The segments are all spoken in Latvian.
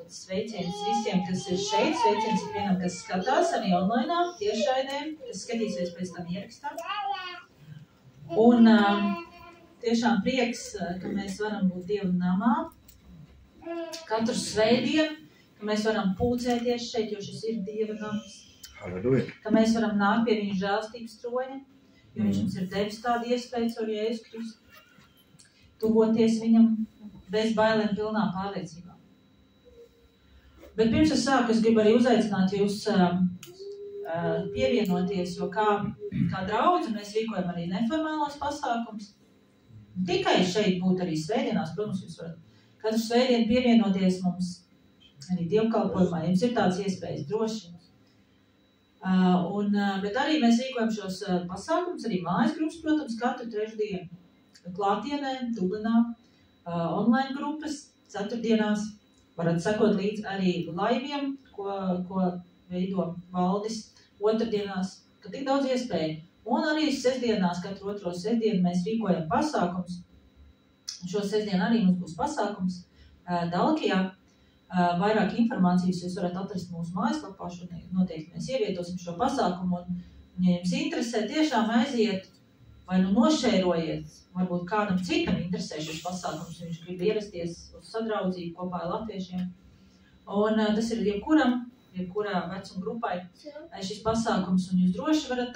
sveiciens visiem, kas ir šeit, sveiciens ikvienam, kas skatās arī online, tiešraidē, kas skatīsies pēc tam ierakstā. Un tiešām prieks, ka mēs varam būt Dieva namā katru svētdienu, ka mēs varam pulcēties šeit, jo šis ir Dieva nams. Halleluja. Ka mēs varam nākt pie viņa žēlstības troņa, jo viņš mums ir devis tādu iespēju ar Jēzus Kristu. Tuvoties viņam bez bailēm pilnā pārliecībā. Bet pirms es sāku, es gribu arī uzaicināt jūs pievienoties, jo kā draudze mēs rīkojam arī neformālos pasākums. Tikai šeit būt arī svētdienās, protams, jūs varat katru svētdienu pievienoties mums arī dievkalpojumā, jums ir tāds iespējas droši. Bet arī mēs rīkojam šos pasākumus, arī mājas grupas, protams, katru trešdienu. Klātienē, Dublinā, online grupas, ceturtdienās. Varat sekot līdz arī laiviem, ko veido valdis otrdienās, ka tik daudz iespēju. Un arī sestdienās, katru otro sestdienu mēs rīkojam pasākums. Šo sestdienu arī mums būs pasākums Dalkijā. Vairāk informācijas jūs varat atrast mūsu mājaslapā, noteikti mēs ievietosim šo pasākumu. Un, ja jums interesē, tiešām aiziet vai nošērojiet, varbūt kādam citam interesē šis pasākums, viņš grib ierasties uz sadraudzību kopā ar latviešiem. Un tas ir jebkurā vecuma grupai šis pasākums, un jūs droši varat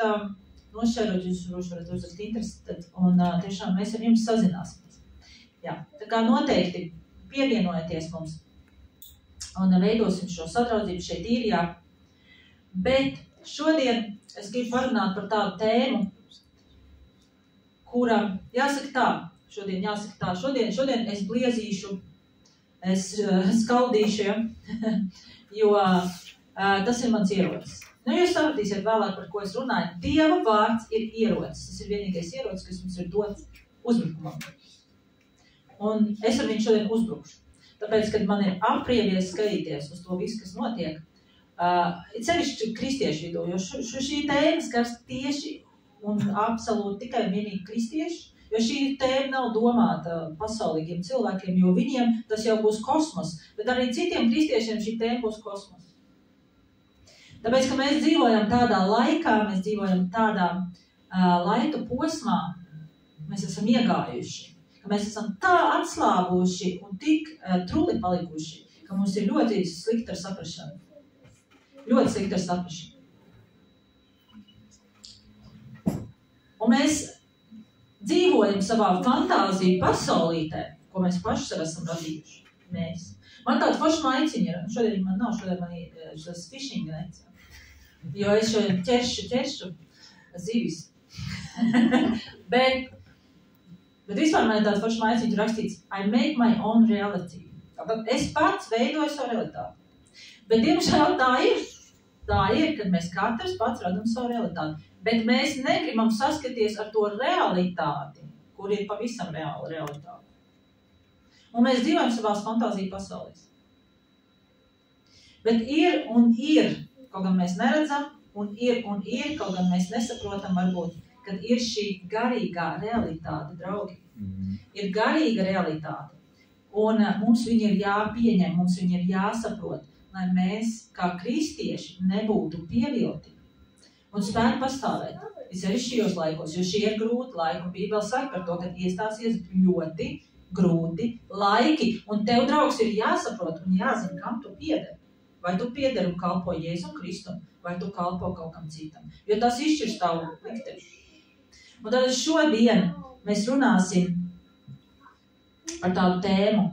nošērot, jūs droši varat uzrakst interesi, un tiešām mēs ar jums sazināsimies. Jā, tā kā noteikti pievienojieties mums, un veidosim šo sadraudzību šeit Īrijā. Bet šodien es gribu parunāt par tādu tēmu, kura, šodien es bliezīšu, es skaldīšu, jo tas ir mans ierocis. Jūs sapratīsiet vēlāk, par ko es runāju. Dieva vārds ir ierocis. Tas ir vienīgais ierocis, kas mums ir dots uzbrukumam. Un es ar viņu šodien uzbrukšu. Tāpēc, kad man ir aprievies skatīties uz to visu, kas notiek, sevišķi kristiešu vidū, jo šī tēma skars tieši un absolūti tikai vienīgi kristieši, jo šī tēma nav domāta pasaulīgiem cilvēkiem, jo viņiem tas jau būs kosmos, bet arī citiem kristiešiem šī tēma būs kosmos. Tāpēc, ka mēs dzīvojam tādā laikā, mēs dzīvojam tādā laika posmā, mēs esam iegājuši, ka mēs esam tā atslābuši un tik truli palikuši, ka mums ir ļoti slikta ar saprašanu. Ļoti slikta ar saprašanu. Un mēs dzīvojam savā fantāziju pasaulītē, ko mēs paši sev esam radījuši. Mēs. Man tāda forša maiciņa ir. Šodien man šis fishing nets. Jo es šodien ķeršu zivis. bet vispār man ir tāda forša maiciņa rakstīts I make my own reality. Tātad es pats veidoju savu realitāti. Bet diemžēl tā ir, kad mēs katrs pats radam savu realitāti. Bet mēs negribam saskaties ar to realitāti, kur ir pavisam reāla realitāte. Un mēs dzīvojam savās fantāziju pasaulēs. Bet ir, kaut gan mēs neredzam, un ir, kaut gan mēs nesaprotam varbūt, kad ir šī garīgā realitāte, draugi. Ir garīga realitāte. Un mums viņa ir jāpieņem, mums viņa ir jāsaprot, lai mēs, kā kristieši, nebūtu pievilti. Un spētu pastāvēt. Es arī šajos laikos, jo šie ir grūti laiki. Un Bībele saka par to, ka iestāsies ļoti grūti laiki. Un tev, draugs, ir jāsaprot un jāzina, kam tu piederi. Vai tu piederi un kalpo Jēzum Kristum, vai tu kalpo kaut kam citam. Jo tas izšķirs tavu likteni. Un tad šodien mēs runāsim par tādu tēmu.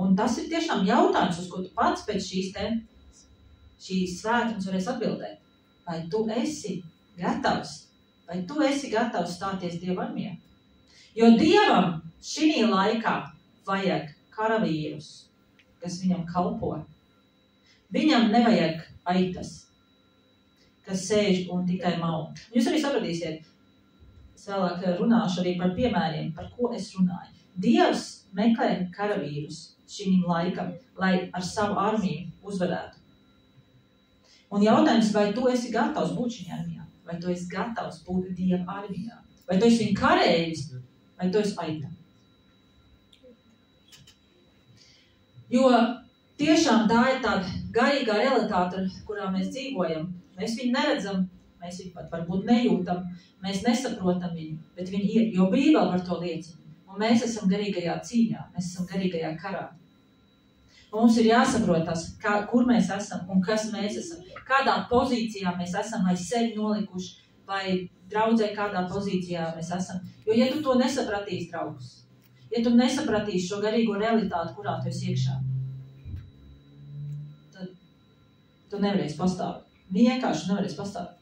Un tas ir tiešām jautājums, uz ko tu pats pēc šīs svētdienas varēs atbildēt. Vai tu esi gatavs stāties Dieva armijā? Jo Dievam šī laikā vajag karavīrus, kas viņam kalpo. Viņam nevajag aitas, kas sēž un tikai mau. Jūs arī sapratīsiet, es vēlāk runāšu arī par piemēriem, par ko es runāju. Dievs meklē karavīrus šim laikam, lai ar savu armiju uzvarētu. Un jautājums, vai tu esi gatavs būt šajā armijā? Vai tu esi gatavs būt Dieva armijā? Vai tu esi viņa kareivis? Vai tu esi aita? Jo tiešām tā ir tāda garīgā realitāte, kurā mēs dzīvojam. Mēs viņu neredzam, mēs viņu pat varbūt nejūtam, mēs nesaprotam viņu, bet viņi ir, jo Bībele par to liecina. Un mēs esam garīgajā cīņā, mēs esam garīgajā karā. Un mums ir jāsaprot tas, kur mēs esam un kas mēs esam. Kādā pozīcijā mēs esam, vai sevi nolikuši, vai draudzē kādā pozīcijā mēs esam. Jo, ja tu to nesapratīsi, draugs, ja tu nesapratīsi šo garīgo realitāti, kurā tu esi iekšā, tad tu nevarēsi pastāvēt. Vienkārši nevarēsi pastāvēt.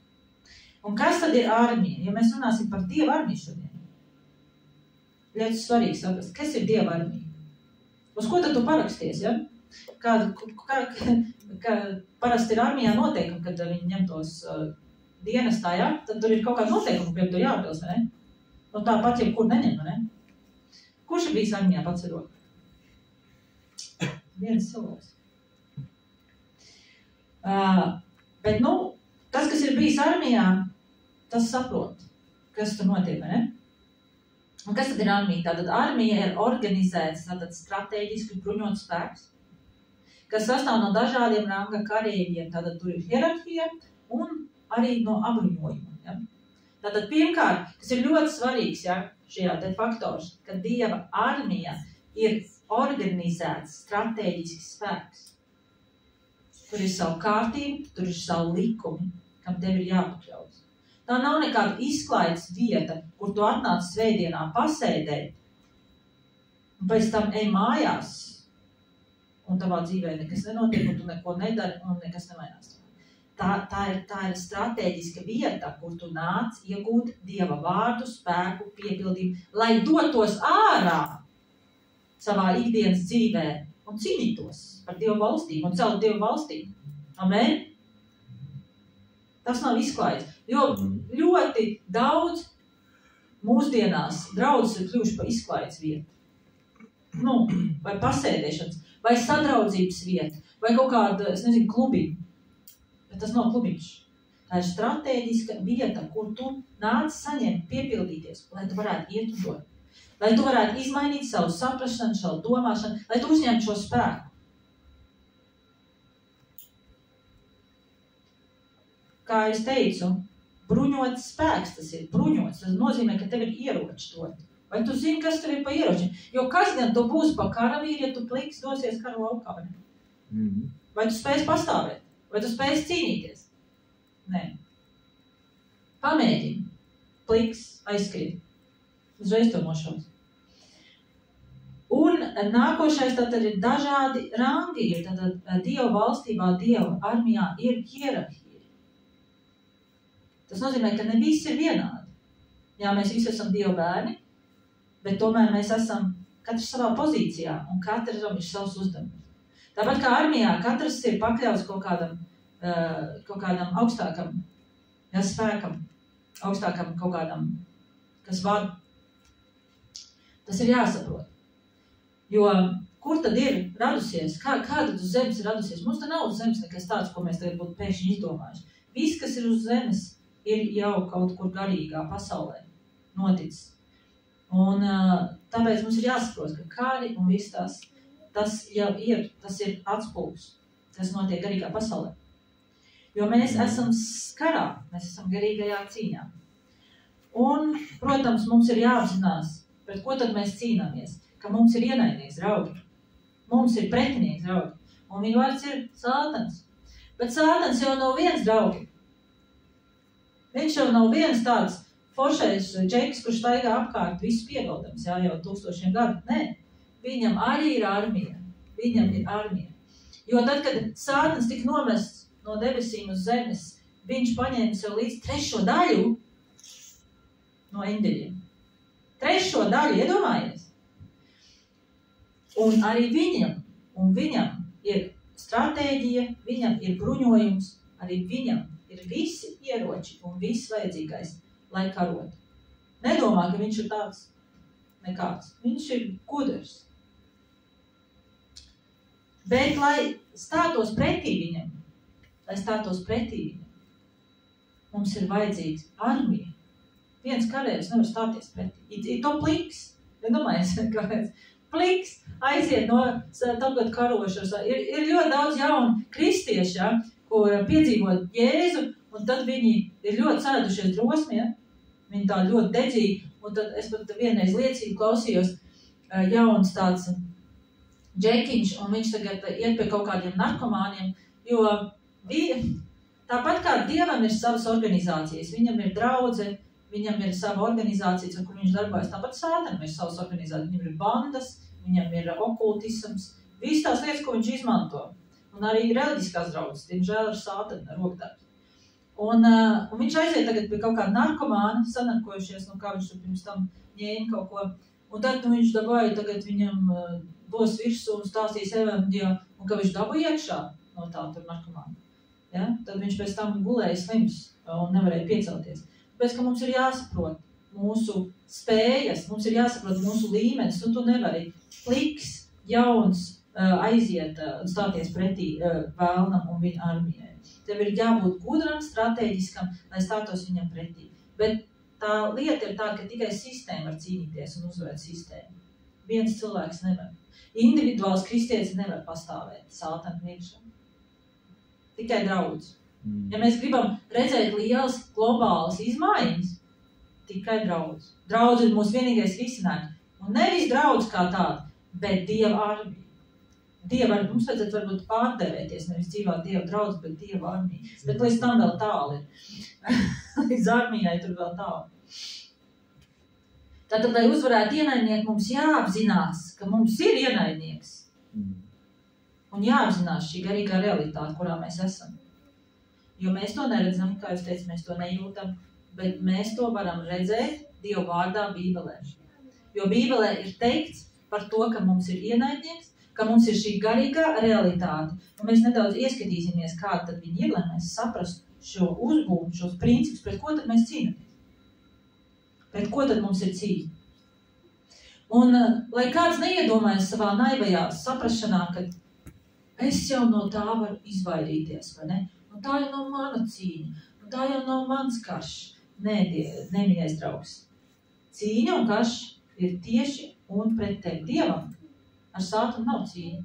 Un kas tad ir armija? Ja mēs runāsim par Dieva armiju šodien, ļoti svarīgi saprast, kas ir Dieva armija? Uz ko tad tu paraksties, ja? Parasti ir armijā noteikumi, kad viņi ņem tos dienestā, ja? Tad tur ir kaut kāda noteikuma, kuriem tu jāpilst, vai ne? Nu tāpat jebkur neņem, vai ne? Kurš ir bijis armijā pats ir roka? Viens cilvēks. Bet, tas, kas ir bijis armijā, tas saprot, kas tur notiek, vai ne? Un kas tad ir armija? Tātad armija ir organizēts, tātad strateģiski bruņots spēks, kas sastāv no dažādiem ranga kareiviem. Tātad tur ir hierarhija un arī no apbruņojuma. Ja? Tātad pirmkārt, kas ir ļoti svarīgs, ja, šajā te faktors, ka Dieva armija ir organizēts strateģisks spēks. Tur ir savu kārtību, tur ir savu likumi, kam tev ir jāpakļaus. Tā nav nekāda izklaides vieta, kur tu atnāc svētdienā pasēdēt, un pēc tam ej mājās, un tavā dzīvē nekas nenotiek, un tu neko nedari, un nekas nemainās. Tā ir strateģiska vieta, kur tu nāc iegūt Dieva vārdu, spēku, piepildījumu, lai dotos ārā savā ikdienas dzīvē un cīnītos par Dievu valstību un celt Dievu valstību. Amen? Tas nav izklaides. Jo ļoti daudz mūsdienās draudzes ir kļuvuši par izklaides vietu. Vai pasēdēšanas, vai sadraudzības vieta, vai kaut kāda, klubiņa. Bet tas nav klubiņš. Tā ir strateģiska vieta, kur tu nāc saņemt, piepildīties, lai tu varētu iet un dot. Lai tu varētu izmainīt savu saprašanu, savu domāšanu, lai tu uzņemtu šo spēku. Kā es teicu, bruņots spēks tas ir, bruņots. Tas nozīmē, ka tev ir ieroči dot. Vai tu zini, kas tur ir pa ieročiem? Jo kas gan tu būsi pa karavīri, ja tu pliks dosies karu laukā? Vai tu spēsi pastāvēt? Vai tu spēsi cīnīties? Nē. Pamēģini. Pliks, aizskrīt. Uzreiz to nošaus. Un nākošais tātad ir dažādi rangi. Tātad Dieva valstībā, Dieva armijā ir hierarhija. Tas nozīmē, ka ne visi ir vienādi. Jā, mēs visi esam Dieva bērni, bet tomēr mēs esam katrs savā pozīcijā un katram ir savs uzdevums. Tāpat kā armijā, katrs ir pakļauts kaut kādam augstākam spēkam, augstākam kaut kādam, kas vada. Tas ir jāsaprot. Jo kur tad ir radusies? Kāda uz zemes ir radusies? Mums te nav uz zemes nekas tāds, ko mēs tagad būtu pēkšņi izdomājuši. Viss, kas ir uz zemes, ir jau kaut kur garīgā pasaulē noticis. Un tāpēc mums ir jāsaprot, ka kāri un viss tas jau ir, tas ir atspūgs, kas notiek garīgā pasaulē. Jo mēs esam karā, mēs esam garīgajā cīņā. Un, protams, mums ir jāapzinās, pret ko tad mēs cīnāmies, ka mums ir ienaidnieks draugi, mums ir pretinieks draugi, un viņa vārds ir Sātans. Bet Sātans jau nav viens draugi. Viņš jau nav viens tāds foršais džeks, kurš staigā apkārt visu pievaldams, jau 1000 gadu. Nē, viņam arī ir armija. Viņam ir armija. Jo tad, kad Sātans tika nomests no debesīm uz zemes, viņš paņēma sev līdz 3. daļu no eņģeļiem. 3. daļu, iedomājies. Un arī viņam ir stratēģija, viņam ir bruņojums, arī viņam ir visi ieroči un viss vajadzīgais, lai karot. Nedomā, ka viņš ir tāds nekāds. Viņš ir gudrs. Bet, lai stātos pretī viņam, mums ir vajadzīgs armija. Viens karējs nevar stāties pretī. Ir to pliks. Nedomājies, kāpēc. pliks, aiziet no tagad karošanas. Ir ļoti daudz jaunu kristiešu, ja, ko piedzīvot Jēzu, un tad viņi ir ļoti sēdušies drosmi, ja. Viņi tā ļoti dedzīgi, un tad es pat vienreiz liecību klausījos jauns tāds džekiņš, un viņš tagad iet pie kaut kādiem narkomāniem, jo tāpat kā Dievam ir savas organizācijas, viņam ir draudze, viņam ir sava organizācija, kur viņš darbojas, tāpat Sātanam ir savas organizācijas, viņam ir bandas, viņam ir okultisms, visas tās lietas, ko viņš izmanto, un arī reliģiskās draudzes, diemžēl ar Sātanu rokdarbs. Un viņš aiziet tagad pie kaut kāda narkomāna, sanarkojušies, no kā viņš pirms tam ņēma kaut ko, un tad viņš dabāja, tagad viņam dos virsū un stāstīs evanģiju, un ka viņš dabūja iekšā no tā tur narkomāna. Ja? Tad viņš pēc tam gulēja slims un nevarēja piecelties. Tāpēc, ka mums ir jāsaprot mūsu spējas, mums ir jāsaprot mūsu līmenis, un tu nevari pliks, jauns, aiziet un stāties pretī vēlnam un viņa armijai. Tev ir jābūt gudram, strateģiskam, lai stātos viņam pretī. Bet tā lieta ir tā, ka tikai sistēma var cīnīties un uzvarēt sistēmu. Viens cilvēks nevar. Individuāls kristietis nevar pastāvēt Sātana priekšā. Tikai draudz. Ja mēs gribam redzēt lielas globālas izmaiņas, tikai draudz. Draudz ir mūsu vienīgais risinājums. Un nevis draudz kā tāda, bet Dieva armija. Dieva armija. Mums vajadzētu varbūt pārdevēties, nevis dzīvāt Dieva draudz, bet Dieva armija. Bet līdz tam vēl tālu ir. Līdz armijai tur vēl tālu. Tātad, lai uzvarētu ienaidnieku, mums jāapzinās, ka mums ir ienaidnieks. Un jāapzinās šī garīgā realitāte, kurā mēs esam. Jo mēs to neredzam, kā jūs teicat, mēs to nejūtam, bet mēs to varam redzēt Dieva vārdā Bībelē. Jo Bībelē ir teikts par to, ka mums ir ienaidnieks, ka mums ir šī garīgā realitāte. Un mēs nedaudz ieskatīsimies, kāda tad viņi ir, lai mēs saprastu šo uzbūvu, šos principus, pret ko tad mēs cīnamies. Pret ko tad mums ir cīņa. Un, lai kāds neiedomājas savā naivajā saprašanā, ka es jau no tā varu izvairīties, vai ne? Un tā jau nav mana cīņa, un tā jau nav mans karš. Nē, nemīļais draugs. Cīņa un karš ir tieši un pret tevi Dievam. Ar Sātanu nav cīņa.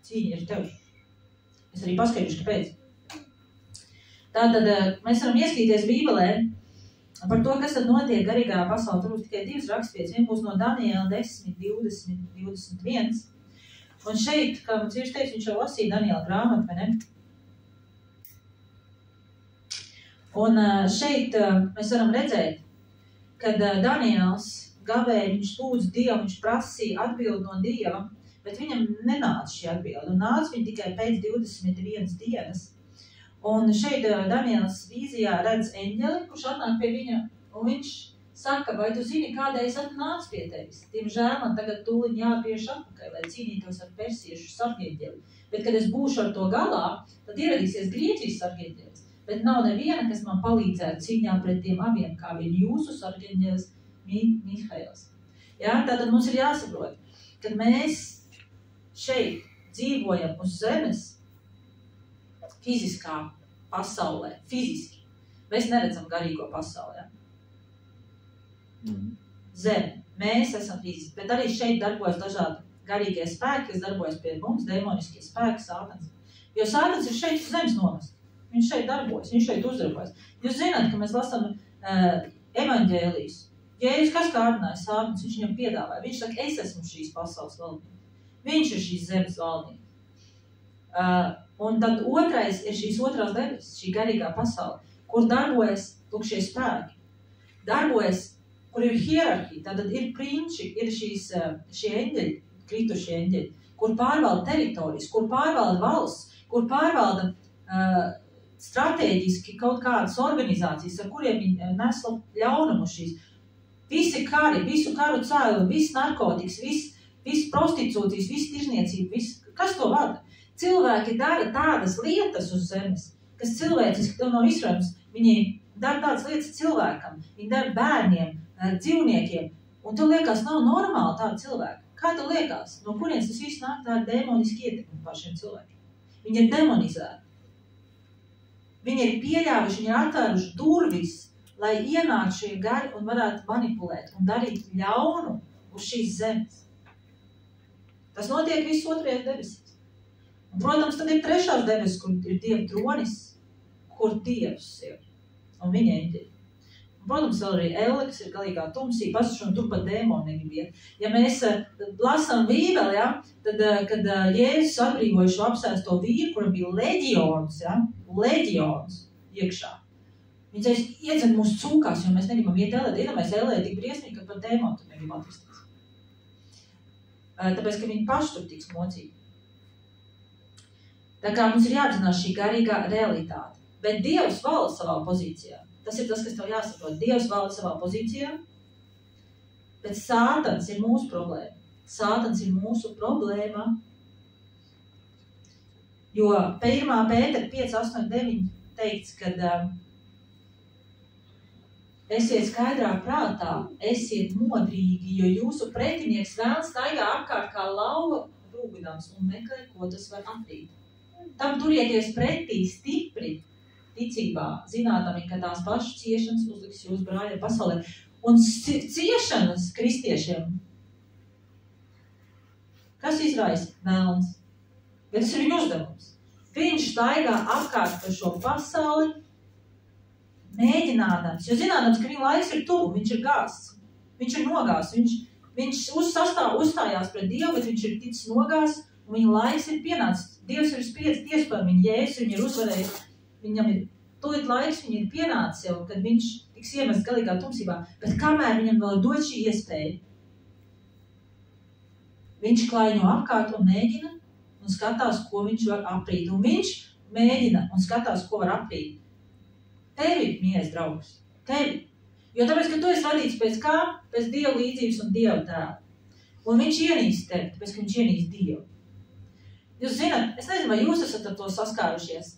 Cīņa ir tev. Es arī paskaidrošu, kāpēc. Tātad mēs varam ieskatīties Bībelē par to, kas tad notiek garīgā pasaulē. Tur būs tikai 2 rakstvietas. Viena būs no Daniela 10, 20, 21. Un šeit, kā mums vīrs teica, viņš jau lasīja Daniela grāmatu, vai ne? Un šeit mēs varam redzēt, kad Daniels gavēja, viņš lūdz Dievu, viņš prasīja atbildi no Dieva, bet viņam nenāca šī atbildi. Un nāca viņa tikai pēc 21 dienas. Un šeit Daniels vīzijā redz eņģeli, kurš atnāk pie viņa, un viņš saka, vai tu zini, kādēļ es atnācu pie tevis? Diemžēl man tagad tūliņ jāatgriež atpakaļ, lai cīnītos ar persiešu sargeņģeli. Bet, kad es būšu ar to galā, tad ieradīsies Grieķijas sargeņģelis. Bet nav neviena, kas man palīdzētu cīņā pret tiem abiem, kā vien jūsu sargeņģelis Mihails. Ja, tātad mums ir jāsaprot, kad mēs šeit dzīvojam uz zemes fiziskā pasaulē, fiziski. Mēs neredzam garīgo pasauli. Ja? Zeme. Mēs esam fiziski, bet arī šeit darbojas dažādi garīgie spēki, kas darbojas pie mums, demoniskie spēki, Sātans. Jo Sātans ir šeit uz zemes novest. Viņš šeit darbojas, viņš šeit uzdarbojas. Jūs zināt, ka mēs lasām evaņģēlijas. Jēzus kas kārdināja Sātans, viņš viņam piedāvāja. Viņš saka, es esmu šīs pasaules valdnieks. Viņš ir šīs zemes valdnieks. Un tad otrais ir šīs otrās debesis, šī garīgā pasaule, kur darbojas šie spēki. Darbojas, kur ir hierarhija, tātad ir prinči, ir šie eņģeļi, kritušie eņģeļi, kur pārvalda teritorijas, kur pārvalda valsts, kur pārvalda stratēģiski kaut kādas organizācijas, ar kuriem viņi nes ļaunumu šīs. Visi kari, visu karu cēlu, viss narkotikas, viss prostitūcijas, viss tirzniecība, kas to vada? Cilvēki dara tādas lietas uz zemes, kas cilvēciski tev nav izrādams. Viņi dara tādas lietas cilvēkam, viņi dara bērniem, dzīvniekiem, un tev liekas, nav normāli tāda cilvēka. Kā tev liekas? No kurienes tas viss nāk tā demoniski ietekmi pār šiem cilvēkiem? Viņi ir demonizēti. Viņi ir pieļāvuši, viņi ir atvēruši durvis, lai ienāk šie gari un varētu manipulēt un darīt ļaunu uz šīs zemes. Tas notiek viss otrajās debesīs. Un, protams, tad ir trešās debesis, kur ir Dieva tronis, kur Dievs ir. Un viņa eņģeļi. Protams, vēl arī elle, kas ir galīgā tumsī, pasašana tur pat dēmoni negrib iet. Ja mēs lasām Bībeli, ja, tad, kad Jēzus atbrīvojuši apsēsto vīru, kuram bija leģions, ja, leģions iekšā. Viņš teica, iedzem mūsu cūkās, jo mēs negribam iet ellē. Iedomājies, ellē tik briesmīgi, ka pat dēmoni tur negrib atristies. Tāpēc, ka viņi paši tur tiks mocīgi. Tā kā mums ir jāapzinās šī garīgā realitāte. Bet Dievs valda savā pozīcijā. Tas ir tas, kas tev jāsaprot. Dievs valda savā pozīcijā, bet Sātans ir mūsu problēma. Sātans ir mūsu problēma. Jo 1. Pētera 5, 8, 9 teikts, kad esiet skaidrā prātā, esiet modrīgi, jo jūsu pretinieks vēlns staigā apkārt kā lauva rūgudams un meklē, ko tas var aprīt. Tam turieties pretī stipri, ticībā, zinādami, ka tās pašas ciešanas uzliks jūs brāļi pasaulē. Un ciešanas kristiešiem, kas izraisa? Vēlns. Bet tas ir viņa uzdevums. Viņš staigā apkārt par šo pasauli, mēģinādams, jo zinādams, ka viņa laiks ir tuvu, viņš ir gāsts, viņš ir nogāsts, viņš uzstājās pret Dievu, bet viņš ir ticis nogāsts, un viņa laiks ir pienācis. Dievs ir spriedis tiesu par viņu, Jēzus viņu ir uzvarējis. Viņam ir tūlīt laiks, viņa ir pienācis jau, kad viņš tiks iemests galīgā tumsībā, bet kamēr viņam vēl dod šī iespēja, viņš klaiņo apkārt un mēģina un skatās, ko viņš var aprīt. Un viņš mēģina un skatās, ko var aprīt. Tevi, mīļais draugs, tevi. Jo tāpēc, ka tu esi radīts pēc kā? Pēc Dieva līdzības un Dieva tēla. Un viņš ienīst tevi, tāpēc, ka viņš ienīst Dievu. Jūs zināt, es nezinu, vai jūs esat ar to saskārušies,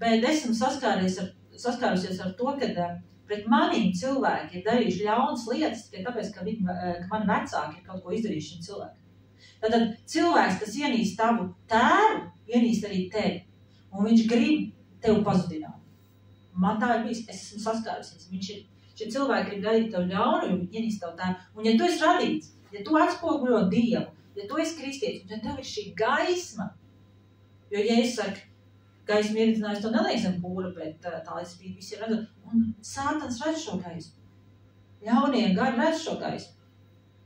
bet esmu saskārusies ar to, ka pret maniem cilvēki ir darījuši ļaunas lietas, tikai tāpēc, ka mani vecāki ir kaut ko izdarījuši šim cilvēkam. Tātad cilvēks, kas ienīst tavu tēvu, ienīst arī tevi, un viņš grib tevi pazudināt. Man tā ir bijis, es esmu saskārusies. Šie cilvēki ir darīt tev ļaunu, jo viņi ienīst tavu tēvu. Un ja tu esi radīts, ja tu atspoguļo Dievu, ja tu esi kristietis, un ja tev ir šī gaisma, jo Jēzus saka, gaismu ieridzinājis, to neliek zem pūra, bet tā spīd visi ir redzot. Un Sātans redz šo gaismu. Ļaunie gari redz šo gaismu.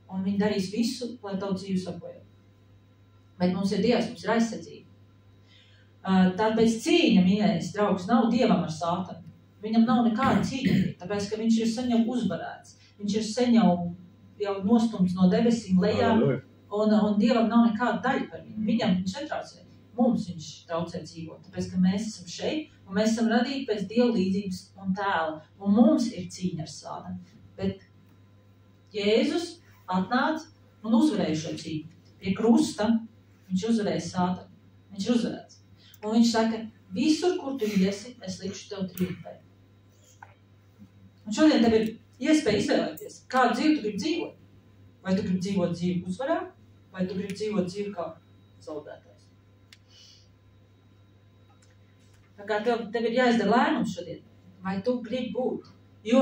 Un viņi darīs visu, lai tavu dzīvi sakoja. Bet mums ir Dievs, mums ir aizsardzība. Tāpēc cīņa, mīļais draugs, nav Dievam ar Sātanu. Viņam nav nekāda cīņa, tāpēc, ka viņš ir sen jau uzvarēts. Viņš ir sen jau nostumts no debesīm lejā, un Dievam nav nekāda daļa par viņu. Viņam viņš netraucē. Mums viņš traucē dzīvot, tāpēc, ka mēs esam šeit, un mēs esam radīti pēc Dieva līdzības un tēla, un mums ir cīņa ar Sātanu. Bet Jēzus atnāca un uzvarēja šo cīņu. Pie krusta viņš uzvarēja Sātanu. Viņš ir uzvarēts. Un viņš saka, visur, kur tu iesi, es likšu tev triumfē. Un šodien tev ir iespēja izvēlēties, kādu dzīvi tu gribi dzīvot. Vai tu gribi dzīvot dzīvi uzvarā, vai tu gribi dzīvot dzīvi kā zaudētājs. Tā kā tev ir jāizdara lēmums šodien, vai tu gribi būt. Jo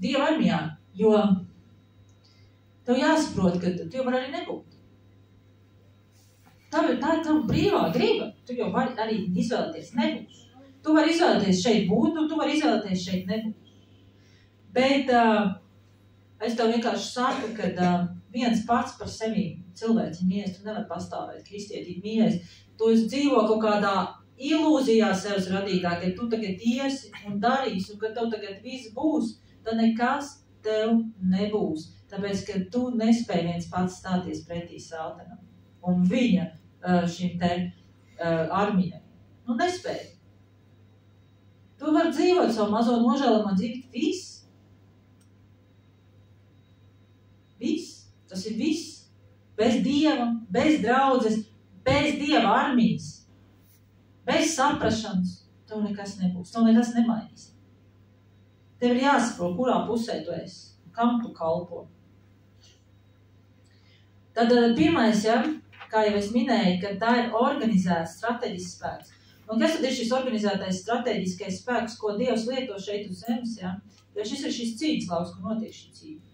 Dieva armijā, jo tev jāsaprot, ka tu jau var arī nebūt. Tā ir tava brīvā griba. Tu jau vari arī izvēlēties nebūt. Tu vari izvēlēties šeit būt, un tu vari izvēlēties šeit nebūt. Bet es tev vienkārši saku, ka viens pats par sevi cilvēci mīļais, tu nevar pastāvēt kristietīt mīļais. Tu dzīvo kaut kādā ilūzijā sevis radītā, ka tu tagad iesi un darīsi, un ka tev tagad viss būs, tad nekas tev nebūs. Tāpēc, ka tu nespēji viens pats stāties pretī Sātanam un viņa šim te armijai. Nu, nespēji. Tu vari dzīvot savu mazo nožēlamā dzīvi. Viss. Viss. Tas ir viss. Bez Dieva, bez draudzes, bez Dieva armijas. Bez saprašanas tev nekas nebūs, tev nekas nemainīs. Tev ir jāsaprot, kurā pusē tu esi, kam tu kalpo. Tad pirmais, kā jau es minēju, ka tā ir organizēts strateģisks spēks. Un kas tad ir šis organizētais strateģiskais spēks, ko Dievs lieto šeit uz zemes, Jo šis ir šis cīņas lauks, kur notiek šī cīņa.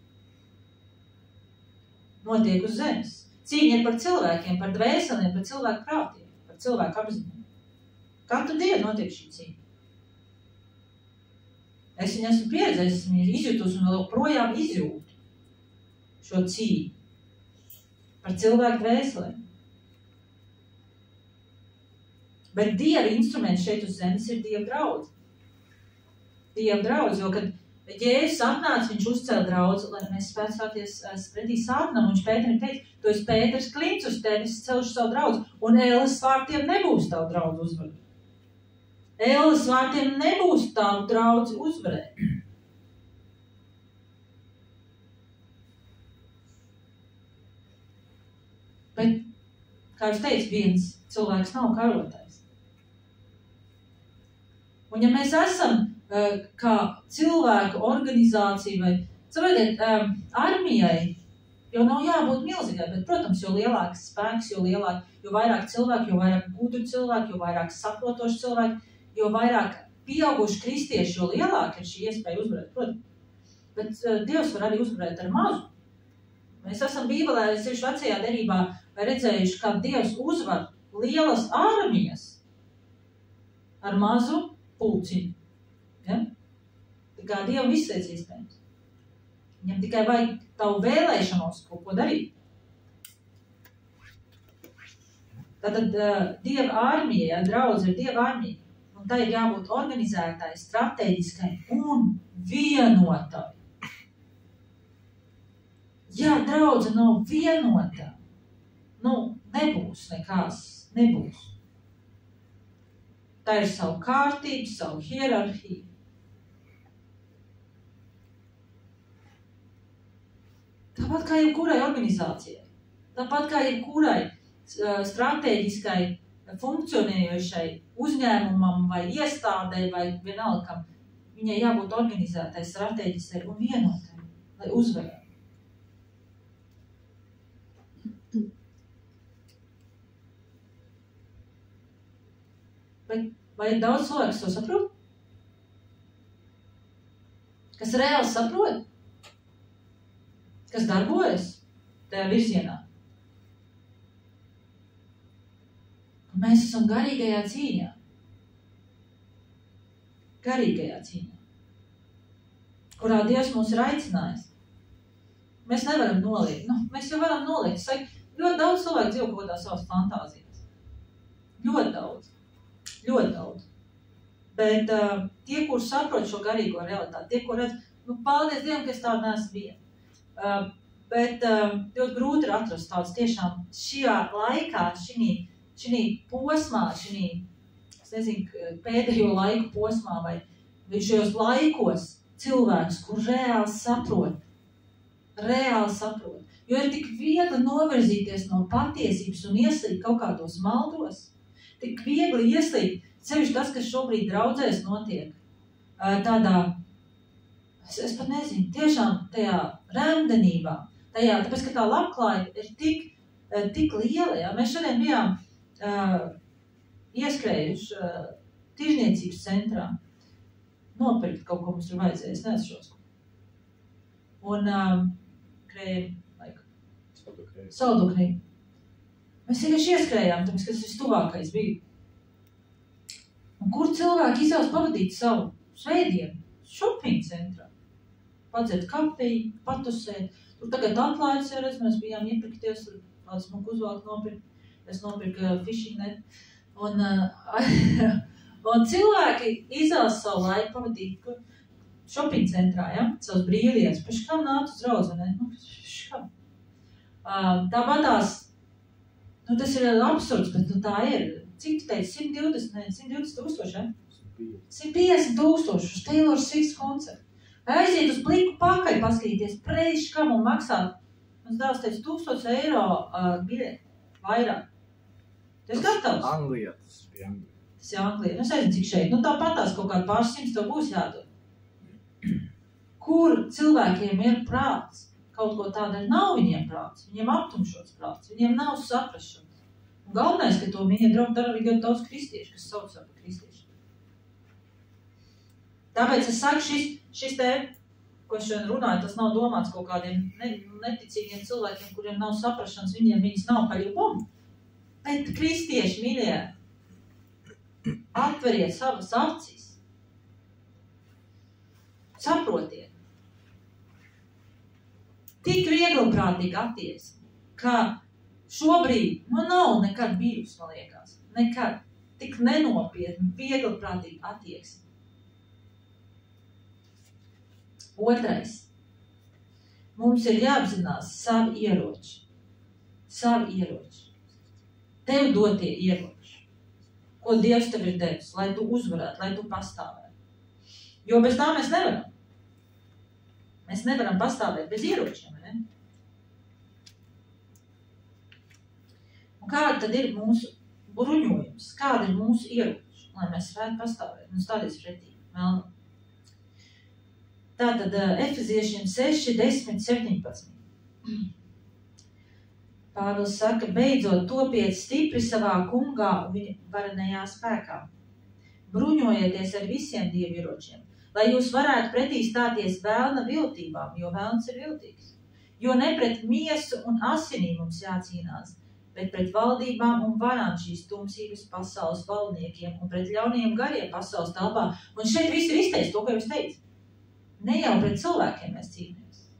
Notiek uz zemes. Cīņa ir par cilvēkiem, par dvēseliem, par cilvēku prātiem, par cilvēku apziņu. Katru dienu notiek šī cīņa. Es viņu esmu pieredzējis, es viņu izjūtos un vēl projām izjūtu šo cīņu par cilvēku dvēselēm. Bet Dieva instruments šeit uz zemes ir Dieva draudze. Dieva draudze, jo, kad Jēzus atnāca, viņš uzcēla draudzi, lai mēs spētu stāties pretī sātanam, un viņš Pēterim teica, tu esi Pēters klints uz tevis, celšu savu draudzi, un ēles vārtiem nebūs tavu draudzi uzvarēt. Ēles vārtiem nebūs tavu draudzi uzvarēt. Bet, kā jūs teicu, viens cilvēks nav karotājs. Un ja mēs esam kā cilvēku organizācija vai, saprotiet, armijai jau nav jābūt milzīgai, bet, protams, jo lielāks spēks, jo vairāk cilvēku, jo vairāk gudru cilvēku, jo vairāk saprotošu cilvēku, jo vairāk pieauguši kristieši, jo lielāka ir šī iespēja uzvarēt, protams. Bet Dievs var arī uzvarēt ar mazu. Mēs esam Bībelē, sevišķi vecajā derībā, redzējuši, kā Dievs uzvar lielas armijas ar mazu pulciņu. Ja? Tā kā Dievam viss ir iespējams. Viņam tikai vajag tavu vēlēšanos kaut ko darīt. Tātad Dieva armija, draudze ir Dieva armija. Un tā ir jābūt organizētai, strateģiskai un vienotai. Ja draudze nav vienota, nebūs nekās, nebūs. Tā ir savu kārtību, savu hierarhiju. Tāpat kā jebkurai organizācijai, tāpat kā jebkurai strateģiskai, funkcionējošai uzņēmumam vai iestādē vai vienalga, viņai jābūt organizētai, strateģiskai un vienotai, lai uzvarētu. Vai ir daudz cilvēks to saprot? Kas reāli saprot? Kas darbojas tajā virzienā? Mēs esam garīgajā cīņā. Garīgajā cīņā. Kurā Dievs mūs ir aicinājis. Mēs nevaram noliegt. Mēs jau varam noliegt. Ļoti daudz cilvēku dzīvo kaut kādā savas fantāzijas. Ļoti daudz. Ļoti daudz. Bet tie, kur saprot šo garīgo realitāti, tie, kur redz, paldies Dievam, ka es tādu neesmu viena. Bet ļoti grūti ir atrast tāds tiešām šajā laikā, šī posmā, es nezinu, pēdējo laiku posmā vai šajos laikos cilvēks, kur reāli saprot. Jo ir tik viegli novirzīties no patiesības un ieslīgt kaut kādos maldos. Tik viegli ieslīgt, sevišķi tas, kas šobrīd draudzēs notiek, tādā, es pat nezinu, tiešām tajā remdenībā, tāpēc, ka tā labklājība ir tik liela, ja? Mēs šodien bijām ieskrējuši tirzniecības centrā, nopirkt kaut ko mums tur vajadzēja, es neatšos. Un saldukrēju. Mēs vienkārši ieskrējām, tāpēc, ka tas vistuvākais bija. Un kur cilvēki izvēlas pavadīt savu svētdienu? Shopping centrā. Padzert kafiju, patusēt. Tur tagad atlaides ir, mēs bijām iepirkties, tur tāds smuku uzvalku nopirkt. Es nopirku fishing net. Un cilvēki izvēlas savu laiku pavadīt shopping centrā, ja? Savas brīvdienas. Pēc kam nāc uz draudzi, ne? Tāpatās, tas ir absurds, bet tā ir. Cik tu teici? 120 tūkstoši, ja? 150 tūkstoši uz Taylor Swift koncertu. Aiziet uz Bliku pakaļ paskatīties, kam un maksāt. Mans dēls teica 1000 eiro biļeti, vairāk. Tu esi gatavs? Anglijā, tas bija Anglijā. Tas ir Anglijā. Es nezinu, cik šeit. Tāpatās kaut kādi pāris simts tev būs jādod. Kur cilvēkiem ir prāts? Kaut ko tāda nav viņiem prāts. Viņiem aptumšots prāts. Viņiem nav saprašanas. Un galvenais, ka to viņa draugi dara arī ļoti daudz kristiešu, kas sauc par kristiešu. Tāpēc es saku, šis te ko es šodien runāju, tas nav domāts kaut kādiem neticīgiem cilvēkiem, kuriem nav saprašanas, viņas nav paļubom. Bet kristieši, mīļie, atveriet savas acis. Saprotiet. Tik vieglprātīgi attieksme, ka šobrīd, nav nekad bijusi, man liekas. Nekad. Tik nenopietni, vieglprātīgi attieksme. Otrais. Mums ir jāapzinās savi ieroči. Savi ieroči. Tev dotie ieroči. Ko Dievs tev ir devis, lai tu uzvarētu, lai tu pastāvētu. Jo bez tā mēs nevaram. Mēs nevaram pastāvēt bez ieročiem, ne? Un kāda tad ir mūsu bruņojums? Kāda ir mūsu ieroči, lai mēs varētu pastāvēt un stāties pretī melnam? Tātad Efeziešiem 6, 10, 17. Pāvils saka, beidzot topiet stipri savā kungā un viņa varenajā spēkā. Bruņojieties ar visiem Dieva ieročiem, lai jūs varētu pretī stāties vēlna viltībām, jo vēlns ir viltīgs. Jo ne pret miesu un asinīm mums jācīnās, bet pret valdībām un varām šīs tumsības pasaules valdniekiem un pret ļauniem gariem pasaules telpā. Un šeit viss ir izteicis to, ko jūs teicat. Ne jau pret cilvēkiem mēs cīnāmies,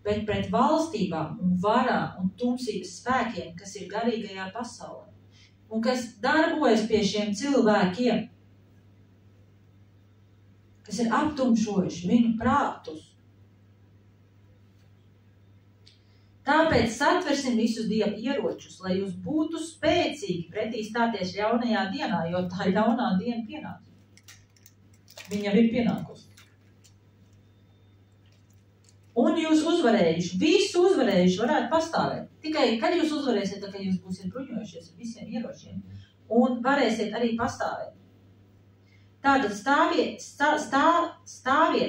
bet pret valstībām un varām un tumsības spēkiem, kas ir garīgajā pasaulē un kas darbojas pie šiem cilvēkiem, kas ir aptumšojuši viņu prātus. Tāpēc satversim visus Dieva ieročus, lai jūs būtu spēcīgi pretī stāties ļaunajā dienā, jo tā ļaunā diena pienāca. Viņa ir pienākusi. Un jūs uzvarējuši, visu uzvarējuši varētu pastāvēt. Tikai, kad jūs uzvarēsiet, tad, kad jūs būsiet bruņojušies ar visiem ieročiem un varēsiet arī pastāvēt. Tātad stāviet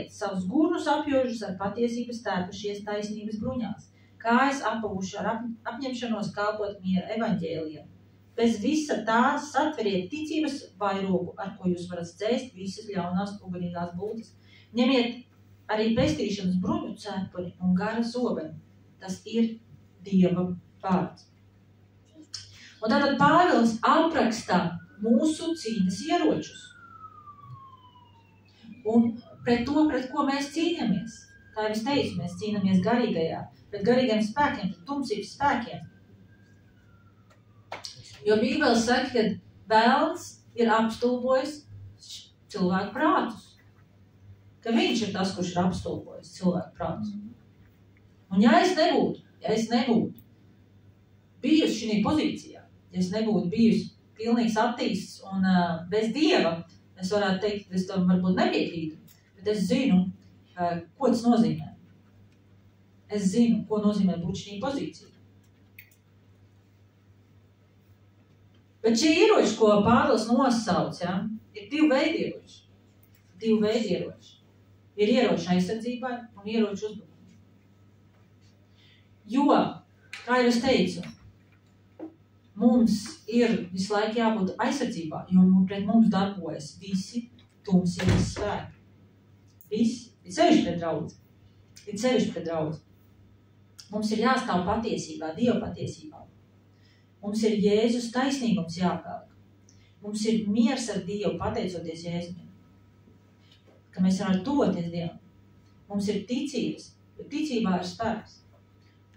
savus gurnus apjožus ar patiesības tērpušies taisnības bruņās, kājas apavuši ar apņemšanos kalpot miera evaņģēlijam. Bez visa tā satveriet ticības vairogu, ar ko jūs varat dzēst visas ļaunās ugunīgās bultas. Ņemiet arī pestīšanas bruņu cepuri un gara zobeni. Tas ir Dieva vārds. Un tātad Pāvils apraksta mūsu cīņas ieročus. Un pret to, pret ko mēs cīnāmies. Kā jau es teicu, mēs cīnāmies garīgajā, pret garīgiem spēkiem, pret tumsības spēkiem. Jo Bībele saka, ka vēlns ir apstulbojis cilvēku prātus. Ka viņš ir tas, kurš ir apstulbojis cilvēku prātus. Un ja es nebūtu bijusi šī pozīcijā, ja es nebūtu bijusi pilnīgs attīsts un bez Dieva, es varētu teikt, es tam varbūt nepiekrītu, bet es zinu, ko tas nozīmē. Es zinu, ko nozīmē būt šī pozīcija. Bet šie ieroči, ko Pāvils nosauc, ir divi veidi ieroči. Divi veidi ieroči. Ir ieroči aizsardzībai un ieroči uzbrukumai. Jo, kā jau es teicu, mums ir visu laiku jābūt aizsardzībā, jo pret mums darbojas visi tumsības spēki. Visi. Ir sevišķi pret draudzi. Mums ir jāstāv patiesībā, Dieva patiesībā. Mums ir Jēzus taisnīgums jāpērk. Mums ir miers ar Dievu, pateicoties Jēzumiem. Ka mēs varam tuvoties Dievam. Mums ir ticības, jo ticībā ir spēks.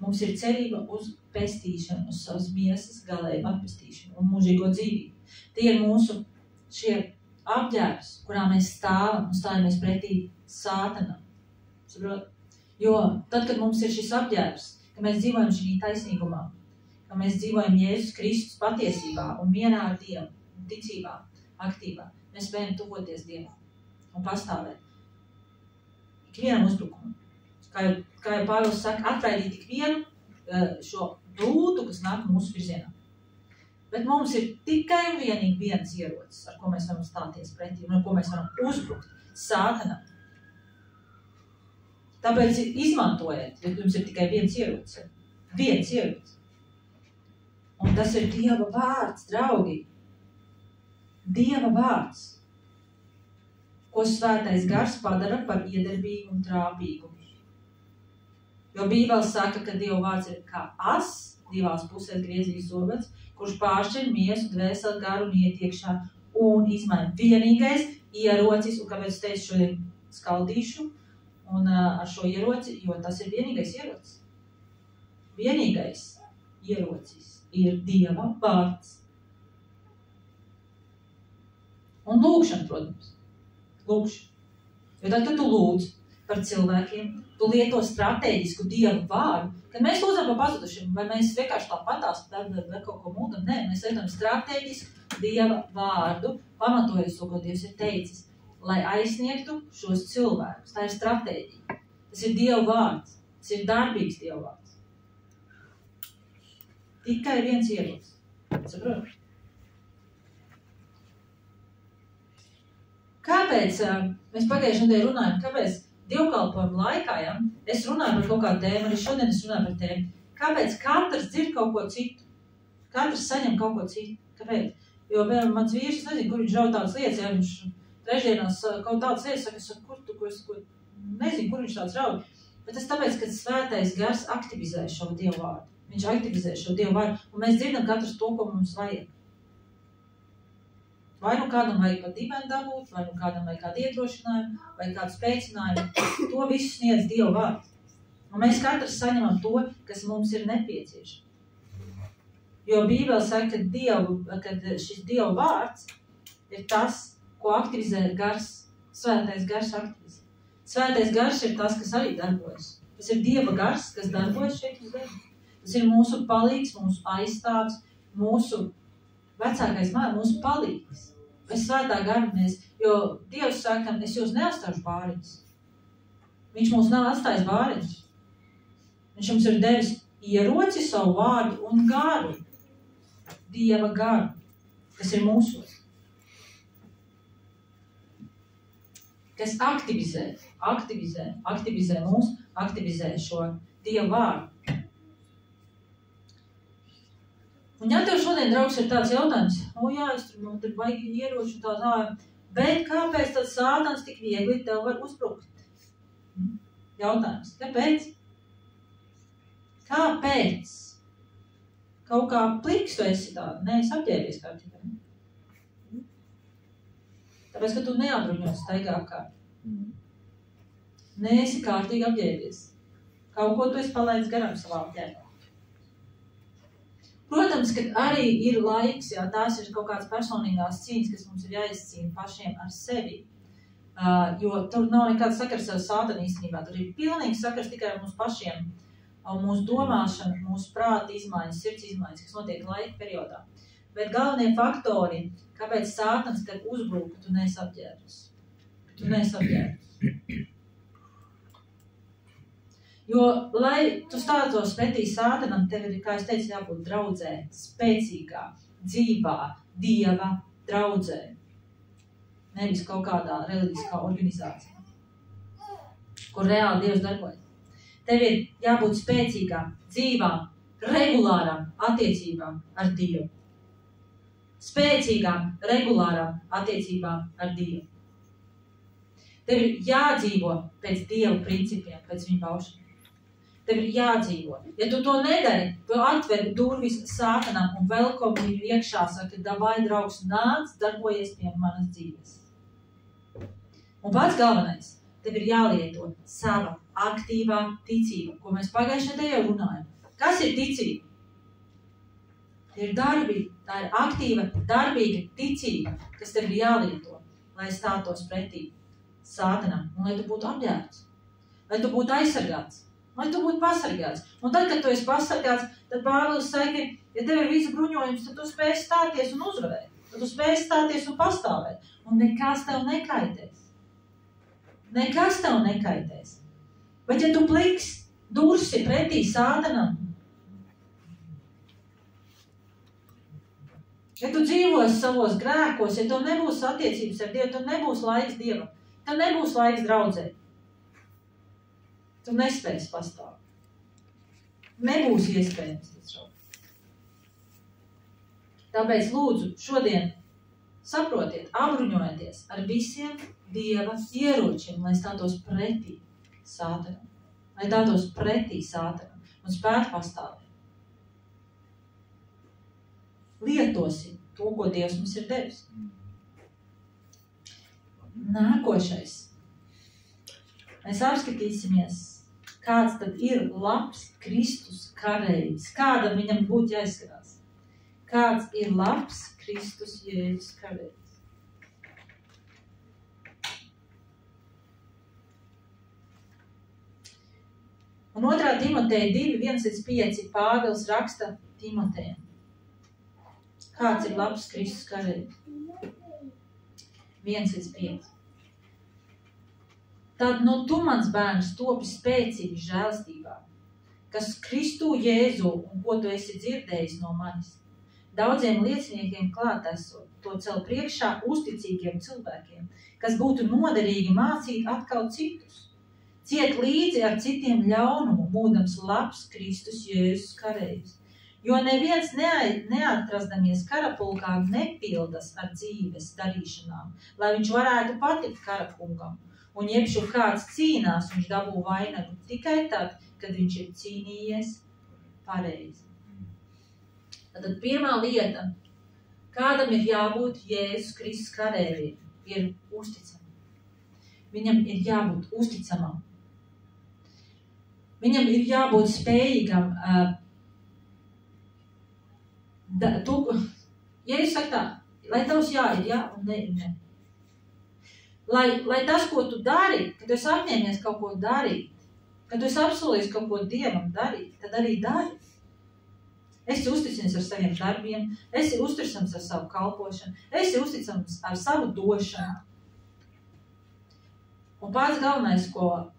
Mums ir cerība uz pestīšanu, uz savas miesas galējumu atpestīšanu un mūžīgo dzīvību. Tie ir mūsu šie apģērbs, kurā mēs stāvam un stājamies pretī sātanam. Saprot? Jo tad, kad mums ir šis apģērbs, ka mēs dzīvojam šī taisnīgumā, ka mēs dzīvojam Jēzus Kristus patiesībā un mierā ar Dievu, ticībā, aktīvā, mēs spējam tuvoties Dievam un pastāvēt. Ikvienam uzbrukumam. Kā jau Pāvils saka, atraidīt tik vienu šo brūtu, kas nāk mūsu virzienā. Bet mums ir tikai un vienīgi viens ierocis, ar ko mēs varam stāties pretī un ar ko mēs varam uzbrukt sātanam. Tāpēc izmantojiet, jo jums ir tikai viens ierocis. Viens ierocis. Un tas ir Dieva vārds, draugi. Dieva vārds. ko svētais gars padara par iedarbīgu un trāpīgu. Jo Bībele saka, ka Dieva vārds ir kā as, divās pusēs griezīgs zobens, kurš pāršķir miesu, dvēseli, garu un iet iekšā un izmaina. Vienīgais ierocis, un kāpēc es teicu šodien skaldīšu, un ar šo ieroci, jo tas ir vienīgais ierocis. Vienīgais ierocis ir Dieva vārds. Un lūkšana, protams. Lūkšana. Jo tad, kad tu lūdz par cilvēkiem, tu lieto strateģisku Dievu vārdu, kad mēs lūdzam par pazudušiem, vai mēs vienkārši tāpatās vai kaut ko mūdam, nē, mēs lietojam strateģisku Dieva vārdu, pamatojot to, ko Dievs ir teicis, lai aizsniegtu šos cilvēkus. Tā ir stratēģija. Tas ir Dieva vārds. Tas ir darbīgs Dieva vārds. Tikai viens ierocis. Saprot? Kāpēc mēs pagājušajā nedēļā runājam, kāpēc dievkalpojumu laikā, ja, es runāju par kaut kādu tēmu, arī šodien es runāju par tēmu. Kāpēc katrs dzird kaut ko citu? Katrs saņem kaut ko citu. Kāpēc? Jo, piemēram, mans vīrs, es nezinu, kur viņš žauj tādas lietas, ja viņš trešdienās kaut tādas lietas saka, es saku, kur nezinu, kur viņš tāds žauj. Bet tas tāpēc, ka svētais gars aktivizē šo Dievu vārdu. Viņš aktivizē šo Dievu vārdu, un mēs dzirdam katrs to, ko mums vajag. Vai nu kādam vajag pat dibeni dabūt, vai nu kādam vajag kādu iedrošinājumu, vai kādu spēcinājumu. To visu sniedz Dieva vārds. Un mēs katrs saņemam to, kas mums ir nepieciešams. Jo Bībele saka, ka šis Dieva vārds ir tas, ko aktivizē gars, svētais gars aktivizē. Svētais gars ir tas, kas arī darbojas. Tas ir Dieva gars, kas darbojas šeit uz zemes. Tas ir mūsu palīgs, mūsu aizstāvs, mūsu vecākais māja, mūsu palīgs. Bez svētā gara mēs, jo Dievs saka, es jūs neatstāšu bāriņus. Viņš mums nav atstājis bāriņus. Viņš mums ir devis ieroci, savu vārdu un garu. Dieva garu, kas ir mūsos. Kas aktivizē mūs, aktivizē šo Dieva vārdu. Un ja tev šodien, draugs, ir tāds jautājums, jā, es tur vajag ieroči tā, bet kāpēc tad sātans tik viegli tev var uzbrukt? Jautājums, kāpēc? Kāpēc? Kaut kā pliks tu esi tāda, ne, es apģērbies kārtībā. Tāpēc, ka tu neapbruņos staigā kārt. Ne, esi kārtīgi apģērbies. Kaut ko tu esi palaidis garām savā apģērbā. Protams, ka arī ir laiks, jā, tās ir kaut kādas personīgās cīņas, kas mums ir jāizcīna pašiem ar sevi. Jo tur nav nekāds sakars ar sātanu īstenībā. Tur ir pilnīgi sakars tikai ar mums pašiem, mūsu domāšana, mūsu prāta izmaiņas, sirds izmaiņas, kas notiek laika periodā. Bet galvenie faktori, kāpēc sātans tev uzbrūk, tu neesi apģērbs. Tu neesi apģērbs. Jo, lai tu stātos pretī sātanam, tev ir, kā es teicu, jābūt draudzē, spēcīgā, dzīvā, Dieva draudzē. Nevis kaut kādā reliģiskā organizācijā, kur reāli Dievs darbojas. Tev ir jābūt spēcīgām, dzīvām, regulārām attiecībām ar Dievu. Spēcīgām, regulārām attiecībām ar Dievu. Tev ir jādzīvo pēc Dieva principiem, pēc viņa paušanas. Tev ir jādzīvo. Ja tu to nedari, tu atver durvis sātanam un velkom viņu iekšā, saka, davai, draugs, nāc, darbojies pie manas dzīves. Un pats galvenais, tev ir jālieto sava aktīvā ticība, ko mēs pagājušajā nedēļā runājam. Kas ir ticība? Ir darbība, tā ir aktīva, darbīga ticība, kas tev ir jālieto, lai stātos pretī sātanam un lai tu būtu apģērbts, lai tu būtu aizsargāts. Lai tu būtu pasargāts. Un tad, kad tu esi pasargāts, tad Pāvils saka, ja tev ir visu bruņojums, tad tu spēj stāties un uzvarēt. Tad tu spēj stāties un pastāvēt. Un nekas tev nekaitēs. Nekas tev nekaitēs. Bet ja tu pliks dursi pretī sātanam, ja tu dzīvos savos grēkos, ja tev nebūs attiecības ar Dievu, tev nebūs laiks Dievam, tev nebūs laiks draudzēt. Tu nespēsi pastāvēt. Nebūs iespējams. Tāpēc lūdzu šodien saprotiet, apbruņojieties ar visiem Dieva ieročiem, lai stātos pretī Sātanam. Lai stātos pretī Sātanam un spētu pastāvēt. Lietosim to, ko Dievs mums ir devis. Nākošais. Mēs apskatīsimies, kāds tad ir labs Kristus kareivis. Kādam viņam būtu jāizskatās. Kāds ir labs Kristus Jēzus kareivis. Un 2. Timoteja 2:1-5 Pāvils raksta Timotejam. Kāds ir labs Kristus kareivis? 1:5. Tad nu tu, mans bērns, topi spēcīgi žēlstībā, kas Kristu Jēzu un ko tu esi dzirdējis no manis. Daudziem lieciniekiem klāt esot, to cel priekšā uzticīgiem cilvēkiem, kas būtu noderīgi mācīt atkal citus. Ciet līdzi ar citiem ļaunumu, būdams labs Kristus Jēzus kareivis. Jo neviens neatrasdamies karapulkā nepildas ar dzīves darīšanām, lai viņš varētu patikt karapulkam. Un jebšu kāds cīnās, viņš dabū vainagu tikai tad, kad viņš ir cīnījies pareizi. Tad pirmā lieta, kādam ir jābūt Jēzus Kristus kareivim, ir uzticamam. Viņam ir jābūt uzticamam. Viņam ir jābūt spējīgam. Jēzus saka tā, lai tavs jā ir jā un ne ir ne. Lai tas, ko tu dari, kad tu esi apņēmies kaut ko darīt, kad tu esi apsolījis kaut ko Dievam darīt, tad arī dari. Esi uzticams ar saviem darbiem, esi uzticams ar savu kalpošanu, esi uzticams ar savu došanu. Un pats galvenais, ko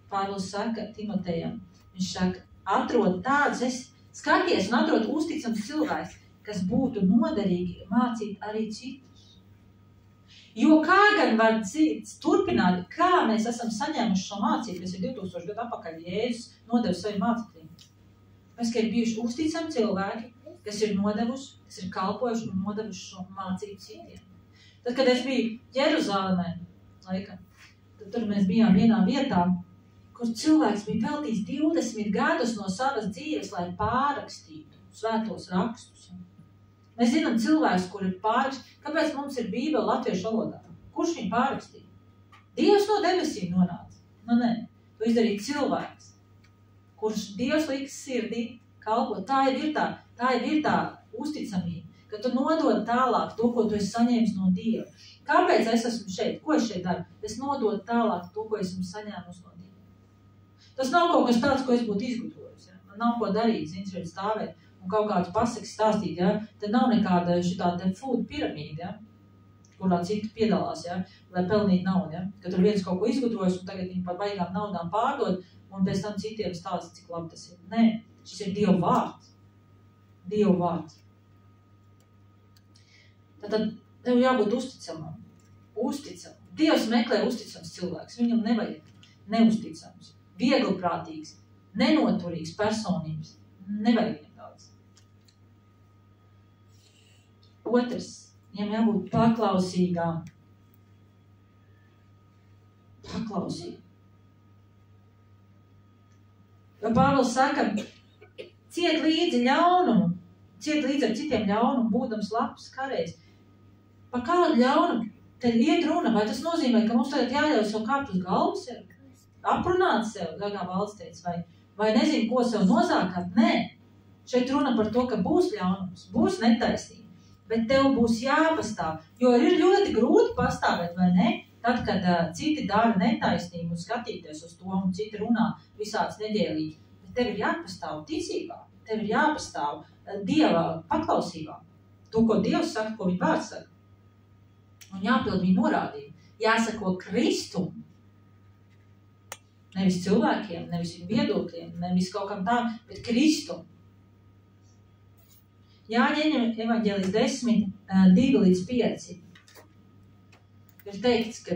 Pāvils saka Timotejam, viņš saka, atrod tādus, skaties un atrod uzticams cilvēks, kas būtu noderīgi mācīt arī citus. Jo kā gan var turpināt, kā mēs esam saņēmuši šo mācību, kas ir 2000 gadu atpakaļ Jēzus nodevu saviem mācītājiem. Mēs, ka ir bijuši uzticami cilvēki, kas ir nodevuši, kas ir kalpojuši un nodevuši šo mācību citiem. Tad, kad es biju Jeruzālēmē, tad tur mēs bijām vienā vietā, kur cilvēks bija veltījis 20 gadus no savas dzīves, lai pārrakstītu svētos rakstus. Mēs zinām cilvēks, kur ir pārrakstīts. Kāpēc mums ir Bībele latviešu valodā? Kurš viņu pārrakstīja? Dievs no debesīm nonāca. Nu, nē, to izdarīja cilvēks, kurš Dievs liks sirdī kalpot. Tā ir tā uzticamība, ka tu nodod tālāk to, ko tu esi saņēmis no Dieva. Kāpēc es esmu šeit? Ko es šeit daru? Es nododu tālāk to, ko esmu saņēmis no Dieva. Tas nav kaut kas tāds, ko es būtu izgudrojis. Ja? Man nav ko darīt, zini, šeit stāvēt un kaut kāds pasakas stāstīt, ja? Tad nav nekāda šitā te food piramīda, ja? Kurā citi piedalās, ja? Lai pelnītu naudu. Ja? Ka tur viens kaut ko izgudrojas un tagad viņi par baigām naudām pārdod un pēc tam citiem stāsta, cik labi tas ir. Nē, šis ir Dieva vārds. Dieva vārds. Tad tev jābūt uzticamam. Uzticamam. Dievs meklē uzticams cilvēks. Viņam nevajag neuzticams, vieglprātīgs, nenoturīgs personības. Nevajag viņam daudz. Otrs, viņam jābūt paklausīgām. Paklausīgi. Jo Pāvils saka, ciet līdzi ļaunumu, ciet līdzi ar citiem ļaunumu, būdams labs kareivis. Par kādu ļaunumu tad iet runa? Vai tas nozīmē, ka mums tagad jāļauj sev kāpt uz galvas, aprunāt sev, kā valsts teica, vai nezinu, ko sev nozākāt? Nē. Šeit runa par to, ka būs ļaunums, būs netaisnība, bet tev būs jāpastāv. Jo ir ļoti grūti pastāvēt, vai ne? Tad, kad citi dara netaisnību un skatīties uz to, un citi runā visāds neģēlīgi, bet tev ir jāpastāv ticībā, tev ir jāpastāv Dieva paklausībā. To, ko Dievs saka, ko viņa vārds saka. Un jāpild viņa norādību. Jāsako Kristum. Nevis cilvēkiem, nevis viņu viedokļiem, nevis kaut kam tā, bet Kristum. Jāņa evaņģēlijas 10, 2-5. Ir teikts, ka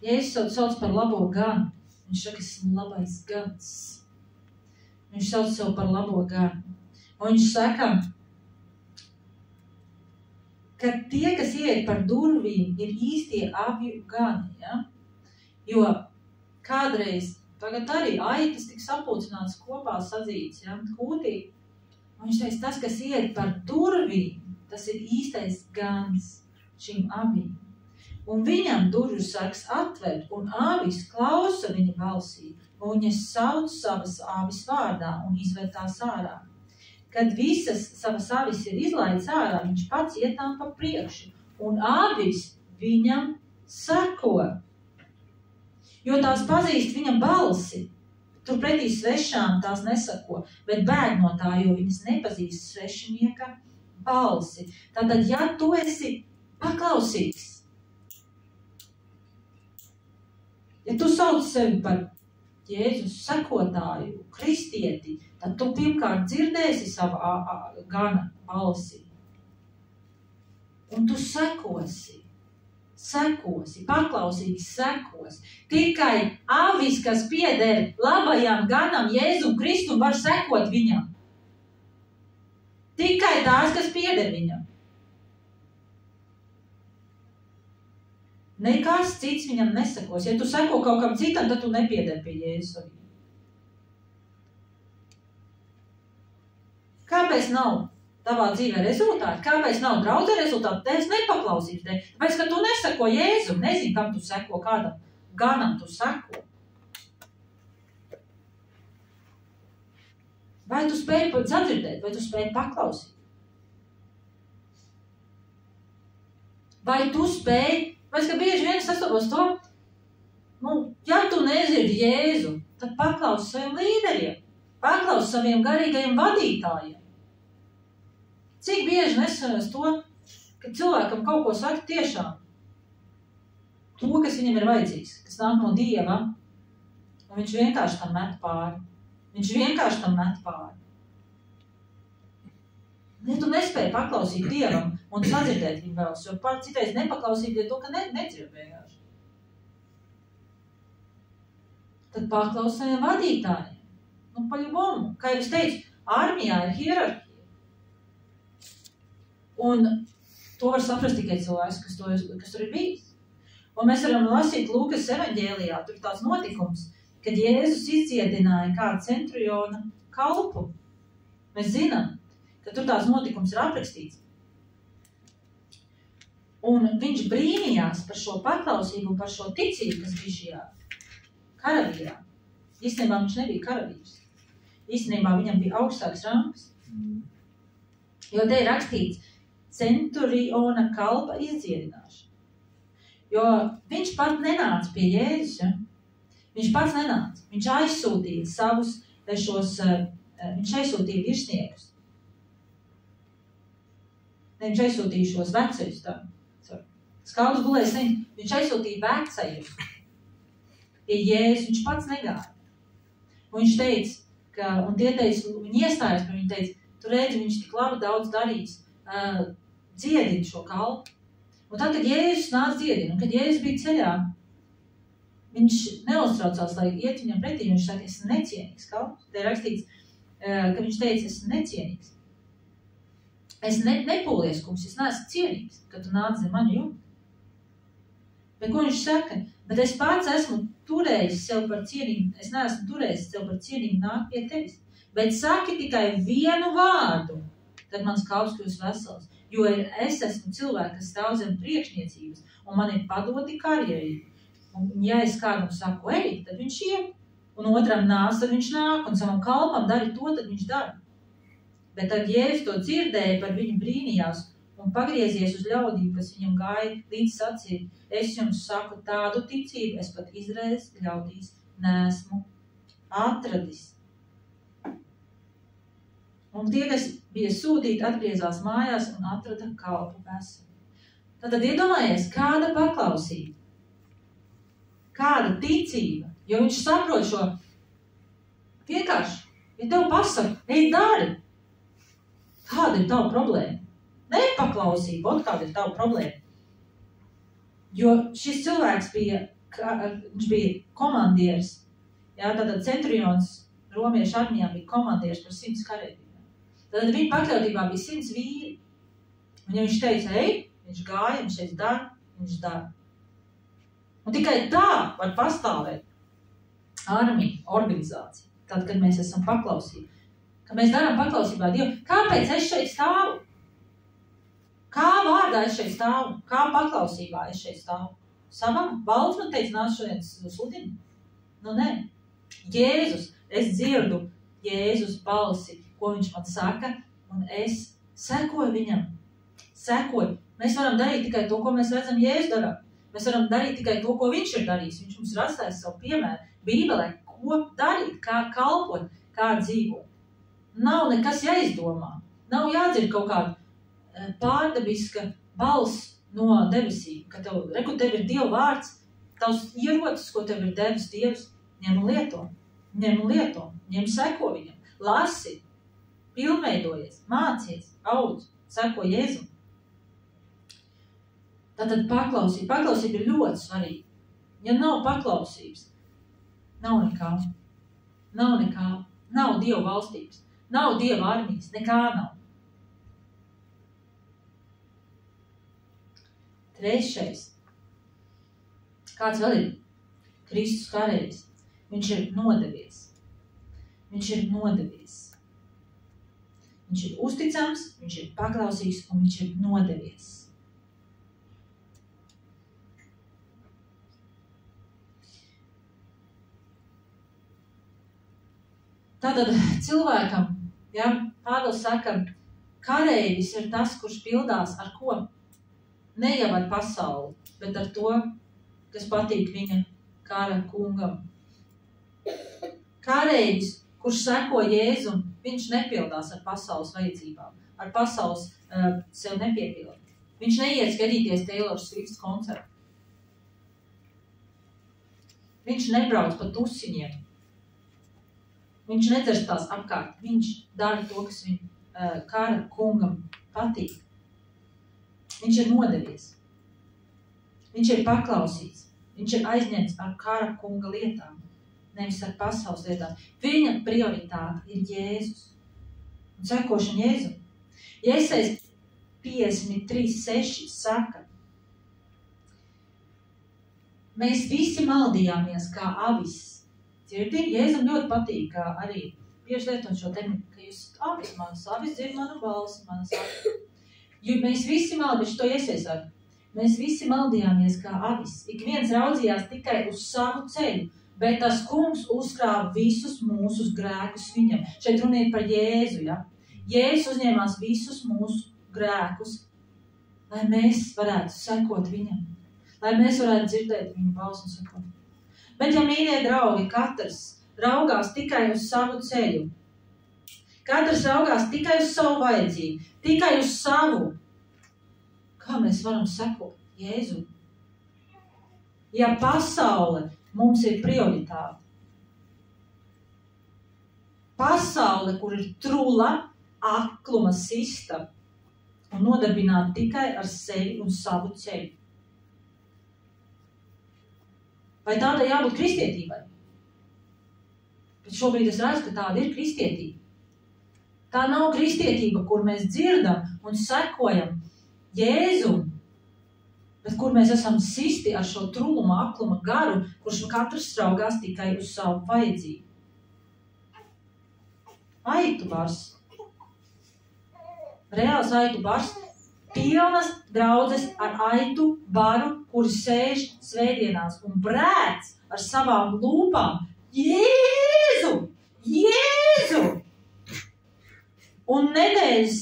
Jēzus sauc par labo ganu. Viņš saka, esmu labais gans. Viņš sauc sev par labo ganu. Un viņš saka, ka tie, kas ieiet par durvīm, ir īstie avju gani. Ja? Jo kādreiz, tagad arī aitas tik sapulcināts kopā sadzīts, ja? Kūtī. Un viņš teica, tas, kas ieiet par durvīm, tas ir īstais gans šīm avīm. Un viņam durvju sargs atver, un āvis klausa viņa balsī, un viņas sauc savas āvis vārdā un izved tās ārā. Kad visas savas āvis ir izlaids ārā, viņš pats iet tām pa priekšu, un āvis viņam seko, jo tās pazīst viņam balsi. Turpretī svešām tās nesako, bet bēg no tā, jo viņas nepazīst svešinieka balsi. Tātad, ja tu esi paklausīgs, ja tu sauc sevi par Jēzus sekotāju, kristieti, tad tu pirmkārt dzirdēsi savu gana balsi. Un tu sekosi, paklausīgi sekos. Tikai avis, kas pieder labajam ganam, Jēzum Kristum, var sekot viņam. Tikai tās, kas pieder viņam. Nekas cits viņam nesakos. Ja tu seko kaut kam citam, tad tu nepieder pie Jēzus. Kāpēc nav tavā dzīvē rezultāti? Kāpēc nav draudzē rezultāti? Tēvs nepaklausības dēļ. Tāpēc, ka tu neseko Jēzum. Nezini, kam tu seko, kādam ganam tu seko. Vai tu spēji sadzirdēt, vai tu spēji paklausīt? Vai tu spēji? Vai ka bieži vien sastopos to, ja tu nezirdi Jēzu, tad paklaus saviem līderiem, paklaus saviem garīgajiem vadītājiem. Cik bieži nesaros to, ka cilvēkam kaut ko saka tiešām to, kas viņam ir vajadzīgs, kas nāk no Dieva, un viņš vienkārši tam met pāri. Ja tu nespēji paklausīt Dievam un sadzirdēt viņu vēlas, jo citreiz nepaklausīt, ja to, ka nedzird vienkārši. Tad paklaus saviem vadītājiem. Paļubomu. Kā jau es teicu, armijā ir hierarhija. Un to var saprast tikai cilvēks, kas tur ir bijis. Un mēs varam lasīt Lūkas evaņģēlijā, tur ir tāds notikums, kad Jēzus izdziedināja kādu centuriona kalpu. Mēs zinām, ka tur tāds notikums ir aprakstīts. Un viņš brīnījās par šo paklausību un par šo ticību, kas bija šajā karavīrā. Īstenībā viņš nebija karavīrs. Īstenībā viņam bija augstāks rangs. Jo te ir rakstīts centuriona kalpa izdziedināšana. Jo viņš pat nenāca pie Jēzus. Ja? Viņš pats nenāca. Viņš aizsūtīja viņš aizsūtīja virsniekus. Viņš aizsūtīja šos vecajus tā. Skaldus gulēs, viņš aizsūtīja vecajus. Pie Jēzus viņš pats negāja. Un viņš teica, un tie teica, viņi iestājās, un viņi teica, tu redzi, viņš tik labi daudz darīs, dziedini šo kalpu. Un tad, kad Jēzus nāca dziedini, un kad Jēzus bija ceļā, viņš neuztraucās, lai iet viņam pretī, viņš saka, esmu necienīgs kalps. Te ir rakstīts, ka viņš teica, esmu necienīgs. Es nepūlies, kungs, es neesmu cienīgs, kad tu nāc zem mani jumta. Bet ko viņš saka? Bet es pats esmu turējis sev par cienīgu, es neesmu turējis sev par cienīgu nāk pie tevis. Bet saki tikai vienu vārdu, tad mans kalps kļūs vesels. Jo es esmu cilvēks, kas stāv zem priekšniecības, un man ir padoti karjeri. Un ja es kādam saku, ej, tad viņš iet. Un otram nāc, tad viņš nāk, un savam kalpam dari to, tad viņš dara. Bet tad Jēzus to dzirdēja, par viņu brīnījās un pagriezies uz ļaudīm, kas viņam gāja līdz sacīja, es jums saku tādu ticību, es pat Izraēlas ļaudīs neesmu atradis. Un tie, kas bija sūtīti, atgriezās mājās un atrada kalpu veselu. Tad iedomājies, kāda paklausība, kāda ticība, jo viņš saprot šo vienkārši, ja tev pasaka, ej dari, kāda ir tava problēma? Nepaklausība, kāda ir tava problēma. Jo šis cilvēks bija viņš bija komandieris. Jā, tātad centurions romiešu armijā bija komandieris par 100 kareiviem. Tātad viņa pakļautībā bija 100 vīri. Un ja viņš teica, ej, viņš gāja, viņš teica, dara, viņš dara. Un tikai tā var pastāvēt armija, organizācija. Tad, kad mēs esam paklausīgi. Kad mēs darām paklausībā Dievu. Kāpēc es šeit stāvu? Kā vārdā es šeit stāvu? Kā paklausībā es šeit stāvu? Savam valsts man teica, nāc šodien sludini? Nu, nē. Jēzus, es dzirdu Jēzus balsi, ko viņš man saka, un es sekoju viņam. Sekoju. Mēs varam darīt tikai to, ko mēs redzam Jēzus darām. Mēs varam darīt tikai to, ko viņš ir darījis. Viņš mums ir atstājis savu piemēru Bībelē, ko darīt, kā kalpot, kā dzīvot. Nav nekas jāizdomā. Nav jādzird kaut kāda pārdabiska balss no debesīm, ka tev ir Dieva vārds, tavs ierocis, ko tev ir devis Dievs, ņem un lieto, ņem seko viņam, lasi, pilnveidojies, mācies, audz, seko Jēzum. Tātad paklausība ir ļoti svarīga. Ja nav paklausības, nav nekā. Nav Dieva valstības, nav Dieva armijas, nekā nav. Trešais. Kāds vēl ir? Kristus kareivis. Viņš ir nodevies. Viņš ir uzticams, viņš ir paklausīgs un viņš ir nodevies. Tātad cilvēkam, ja, Pāvils saka, kareivis ir tas, kurš pildās ar ko? Ne jau ar pasauli, bet ar to, kas patīk viņa kara kungam. Kareivis, kurš seko Jēzum, viņš nepildās ar pasaules vajadzībām, ar pasaules sev nepiepilda. Viņš neiet skatīties Taylor Swift koncertu. Viņš nebrauc pa tusiņiem. Viņš nedzerstās apkārt. Viņš dara to, kas viņa kara kungam patīk. Viņš ir nodevies. Viņš ir paklausīts. Viņš ir aizņemts ar kara kunga lietām, nevis ar pasaules lietām. Viņa prioritāte ir Jēzus. Un sekošana Jēzum. Jēzus 53:6 saka, mēs visi maldījāmies kā avis. Dzirdi, Jēzum ļoti patīk arī bieži lietot šo terminu, ka jūs avis dzird manu balsi, manas avis. Jo mēs visi maldījāmies, to iesiesāk. Mēs visi maldījāmies kā avis. Ik viens raudzījās tikai uz savu ceļu, bet tas kungs uzkrāva visus mūsu grēkus viņam. Šeit runiet par Jēzu, ja? Jēzus uzņēmās visus mūsu grēkus, lai mēs varētu sekot viņam. Lai mēs varētu dzirdēt viņu balsu un sekot. Bet, ja mīļie draugi, katrs raugās tikai uz savu ceļu, katrs raugās tikai uz savu vajadzību, tikai uz savu, kā mēs varam sekot Jēzu? Ja pasaule mums ir prioritāte, pasaule, kur ir trula, akluma sista un nodarbināta tikai ar sevi un savu ceļu. Vai tādai jābūt kristietībai? Bet šobrīd es redzu, ka tāda ir kristietība. Tā nav kristietība, kur mēs dzirdam un sekojam Jēzum, bet kur mēs esam sisti ar šo truluma, akluma garu, kurš katrs raugās tikai uz savu vajadzību. Aitu bars. Reāls aitu bars. Pilnas draudzes ar aitu baru, kuri sēž svētdienās un brēc ar savām lūpām. Jēzu! Jēzu! Un nedēļas,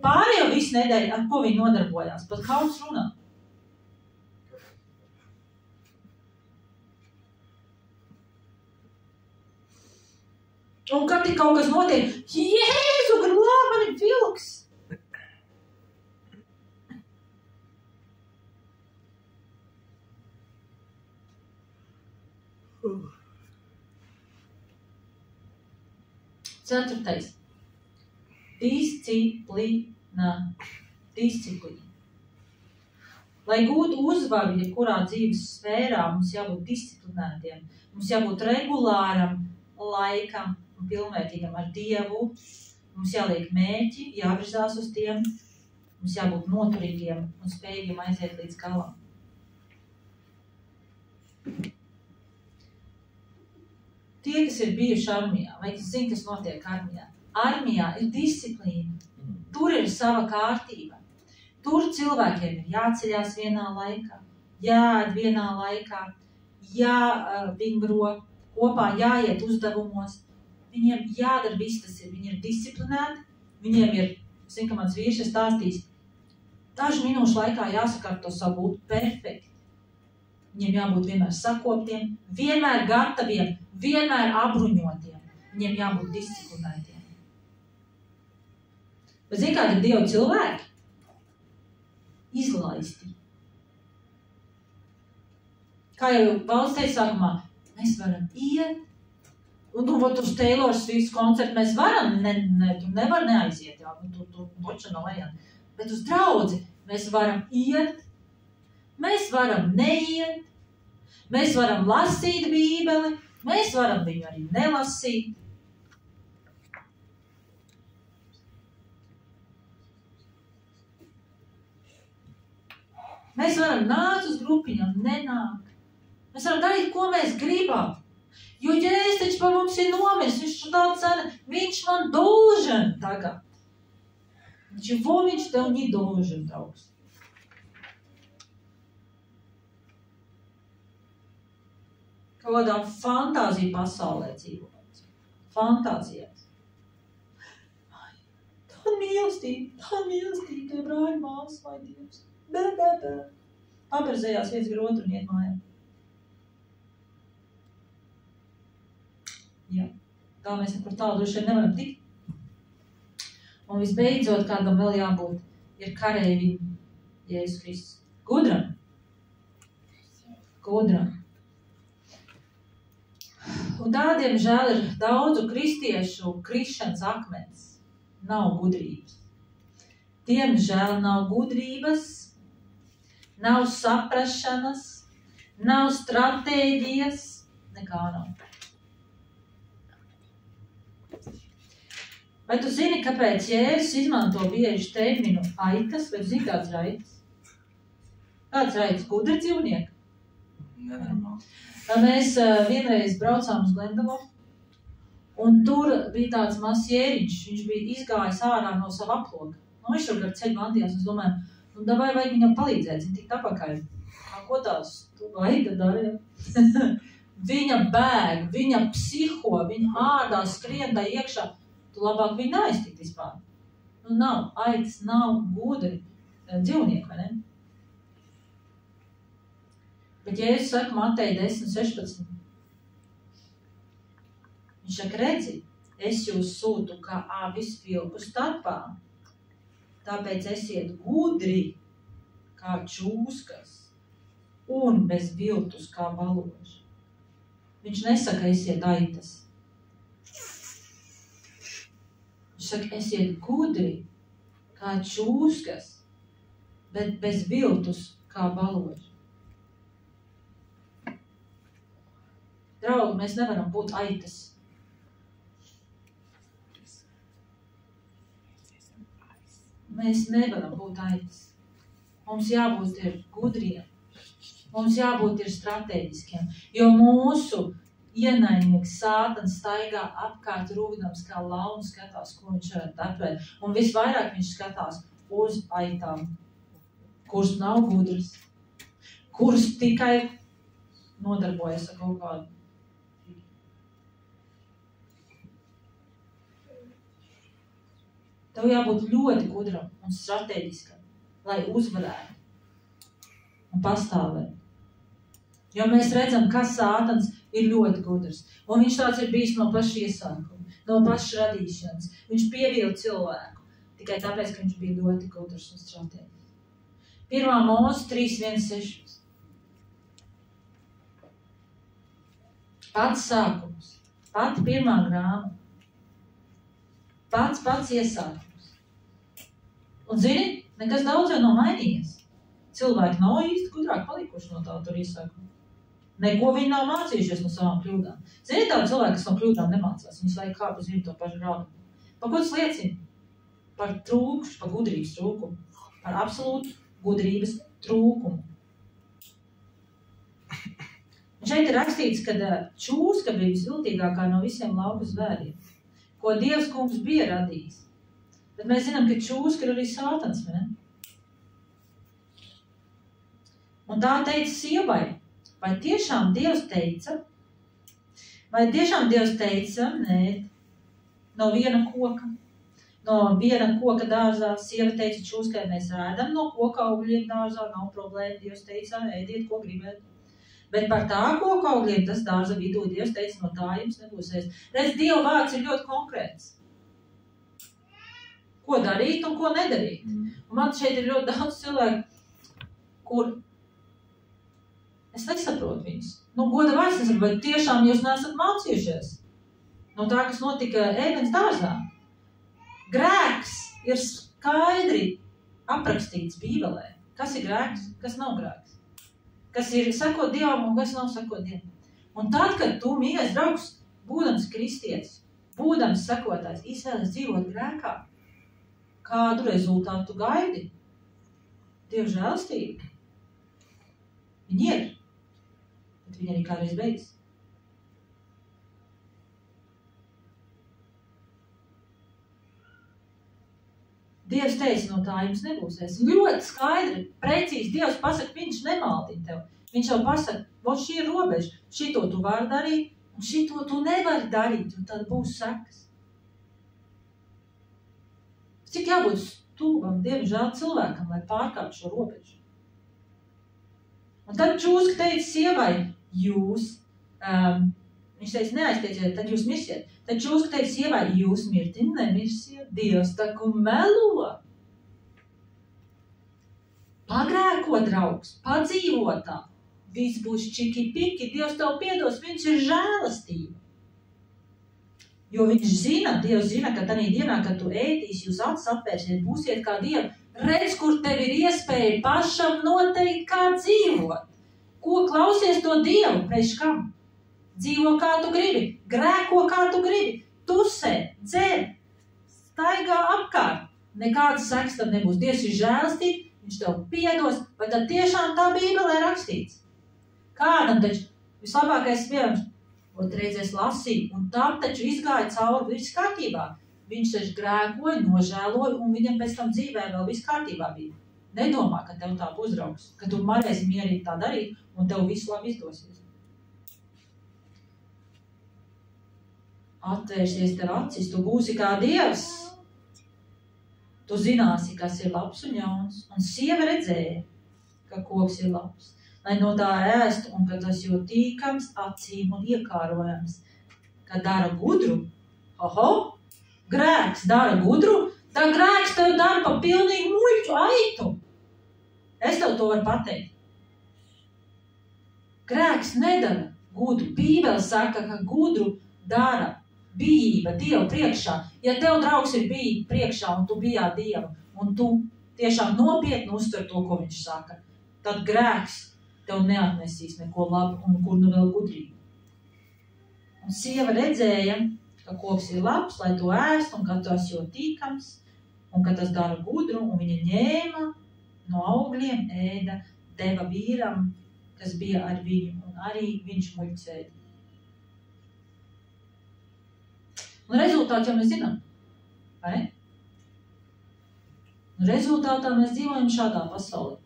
pārējo visu nedēļu, ar ko viņi nodarbojās, pat kauns runā. Un kad tik kaut kas notiek, Jēzu, glāb mani vilks! Ceturtais. Disciplīna. Lai gūtu uzvaru, ja kurā dzīves sfērā, mums jābūt disciplinētiem, mums jābūt regulāram laikam un pilnvērtīgam ar Dievu, mums jāliek mērķi, jāvirzās uz tiem, mums jābūt noturīgiem un spējīgiem aiziet līdz galam. Tie, kas ir bijuši armijā, vai kas zina, kas notiek armijā. Armijā ir disciplīna. Tur ir sava kārtība. Tur cilvēkiem ir jāceļās vienā laikā, jāēd vienā laikā, jāvingro kopā, jāiet uzdevumos. Viņiem jādara viss tas ir. Viņi ir disciplinēti, viņiem ir, zinu, ka mans vīrs ir stāstījis, dažu minūšu laikā jāsakārto savu būt perfekti. Viņiem jābūt vienmēr sakoptiem, vienmēr gataviem, vienmēr apbruņotiem. Viņiem jābūt disciplinētiem. Bet zini, kādi ir Dieva cilvēki? Izlaisti. Kā jau valsts teica sākumā, mēs varam iet, un uz Taylor Swift koncertu mēs varam, tu nevar neaiziet, jā, tu boča nav vajag. Bet uz draudzi mēs varam iet, mēs varam neiet, mēs varam lasīt Bībeli, mēs varam viņu arī nelasīt. Mēs varam nākt uz grupiņām, nenākt. Mēs varam darīt, ko mēs gribam. Jo Jēzus taču par mums ir nomiris, viņš man должен tagad. Чего viņš tev не должен, draugs? Kādā fantāzija pasaulē dzīvot. Fantāzijās. Tā mīlestība, tie brāļi māsas vai Dievs. Paberzējās viens gar otru un iet mājā. Jā, tā mēs nekur tālu droši vien nevaram tikt. Un visbeidzot, kādam vēl jābūt, ir kareivim Jēzus Kristus. Gudram. Un tādiem žēl ir daudzu kristiešu krišanas akmens. Nav gudrības. Diemžēl nav gudrības, nav saprašanas, nav stratēģijas, nekā nav. Vai tu zini, kāpēc Jēzus izmanto bieži terminu aitas, vai tu zini, kāds ir aitas? Kāds ir aitas? Gudri dzīvnieki? Nenormāli. Mēs vienreiz braucām uz Glendavu, un tur bija tāds mazs jēriņš, viņš bija izgājis ārā no sava aploka. Viņš tur ar ceļu vandījās, un es domāju, davai vajag viņam palīdzēt, viņa tikt apakaļ. Ko tās? Tu gaida dari? Viņa bēg, viņa psiho, viņa ārdā skrien tā iekšā. Tu labāk viņu neaiztikt vispār. Nav, aitas nav gudri dzīvnieki, vai ne? Bet Jēzus saka Mateja 10:16. Viņš saka, redzi, es jūs sūtu kā avis vilku starpā. Tāpēc esiet gudri kā čūskas un bez viltus kā baloži. Viņš nesaka, esiet aitas. Viņš saka, esiet gudri kā čūskas, bet bez viltus kā baloži. Draugi, mēs nevaram būt aitas. Mēs nevaram būt aitas. Mums jābūt ir gudriem. Mums jābūt ir strateģiskiem. Jo mūsu ienaidnieks Sātans staigā apkārt rūgdams kā launs, skatās, ko viņš varētu apvērt. Un visvairāk viņš skatās uz aitām, kuras nav gudras, kuras tikai nodarbojas ar kaut kādu. Tev jābūt ļoti gudram un strateģiskam, lai uzvarētu un pastāvētu. Jo mēs redzam, ka Sātans ir ļoti gudrs. Un viņš tāds ir bijis no paša iesākuma, no paša radīšanas. Viņš pievīla cilvēku tikai tāpēc, ka viņš bija ļoti gudrs un strateģisks. 1. Mūzes 3:1-6. Pats sākums, pati pirmā grāmata, pats iesākums. Un zini, nekas daudz jau nav mainījies. cilvēki nav īsti gudrāk palikuši no tā tur izsaka. Neko viņi nav mācījušies no savām kļūdām. Ziniet, tādi cilvēki, kas no kļūdām nemācās, viņus vajag kāp uz viņu to pašu grādu. Par ko tas liecina? Par trūkumu, par gudrības trūkumu. Par absolūtu gudrības trūkumu. Un šeit ir rakstīts, ka čūska bija visviltīgākā no visiem lauku zvēriem, ko Dievs kungs bija radījis. Bet mēs zinām, ka čūska ir arī sātans, ne? Un tā teica sievai, vai tiešām Dievs teica, nē, no viena koka dārzā, sieva teica čūskai, mēs ēdam no koka augļiem dārzā, nav problēma, Dievs teica, ēdiet, ko gribēt. Bet par tā koka augļiem tas dārza vidū, Dievs teica, no tā jums nebūs ēst. Redz, Dieva vārds ir ļoti konkrēts. Ko darīt un ko nedarīt. Un man šeit ir ļoti daudz cilvēku, kur es nesaprotu viņus. Goda vairs nesaprotu, vai tiešām jūs neesat mācījušies no tā, kas notika Ēdens dārzā. Grēks ir skaidri aprakstīts Bībelē. Kas ir grēks, kas nav grēks. Kas ir sekot Dievam un kas nav sekot Dievam. Un tad, kad tu, mīļais draugs, būdams kristietis, būdams sekotājs, izvēlies dzīvot grēkā, kādu rezultātu tu gaidi? Dieva žēlstība. Viņi ir. Bet viņi arī kādreiz beidzas. Dievs teica, no tā jums nebūsies. Ļoti skaidri, precīzi Dievs pasaka, viņš nemaldina tev. Viņš jau pasaka, vot šī ir robeža, šito tu vari darīt, un šito tu nevari darīt, un tad būs sekas. Cik jābūt stulbam, diemžēl cilvēkam, lai pārkāptu šo robežu. Un tad čūska teica sievai, viņš teica, neaiztieciet, tad jūs mirsiet. Tad čūska teica sievai, jūs mirti nemirsiet, Dievs taku melo. Pagrēko, draugs, padzīvotā. Viss būs čiki-piki, Dievs tev piedos, viņš ir žēlastība. Jo viņš zina, Dievs zina, ka tādā dienā, kad tu ēdīsi, jūs acis apvērsiet, būsiet kā Dievu. Redz, kur tev ir iespēja pašam noteikt, kā dzīvot. Ko klausies to Dievu, priekš kam? Dzīvo kā tu gribi, grēko kā tu gribi, tusē, dzer, staigā apkārt. Nekādas sekas tad nebūs. Dievs ir žēlastīgi, viņš tev piedos, vai tad tiešām tā Bībelē rakstīts? Kādam taču vislabākais piemērs, otreiz es lasīju, un tam taču izgāja cauri viss kārtībā. Viņš taču grēkoja, nožēloja, un viņam pēc tam dzīvē vēl viss kārtībā bija. Nedomā, ka tev tā būs, draugs, ka tu varēsi mierīgi tā darīt, un tev visu labi izdosies. Atvērsies tev acis, tu būsi kā Dievs. Tu zināsi, kas ir labs un jauns, un sieva redzēja, ka koks ir labs, lai no tā ēstu, un ka tas jau tīkams acīm un iekārojams, ka dara gudru. Grēks dara gudru, tā grēks tev dara pa pilnīgi muļķu aitu. Es tev to varu pateikt. Grēks nedara gudru. Bībele saka, ka gudru dara bijība Dievu priekšā. Ja tev, draugs, ir bijība priekšā un tu bijā Dievu, un tu tiešām nopietni uztver to, ko viņš saka, tad grēks tev neatnesīs neko labu un kur nu vēl gudrību. Un sieva redzēja, ka koks ir labs, lai to ēst, un ka tas jau tīkams, un ka tas dara gudru, un viņa ņēma no augļiem, ēda, deva vīram, kas bija ar viņu, un arī viņš muļcēja. Un rezultāts jau mēs zinām, vai ne? Un rezultātā mēs dzīvojam šādā pasaulē.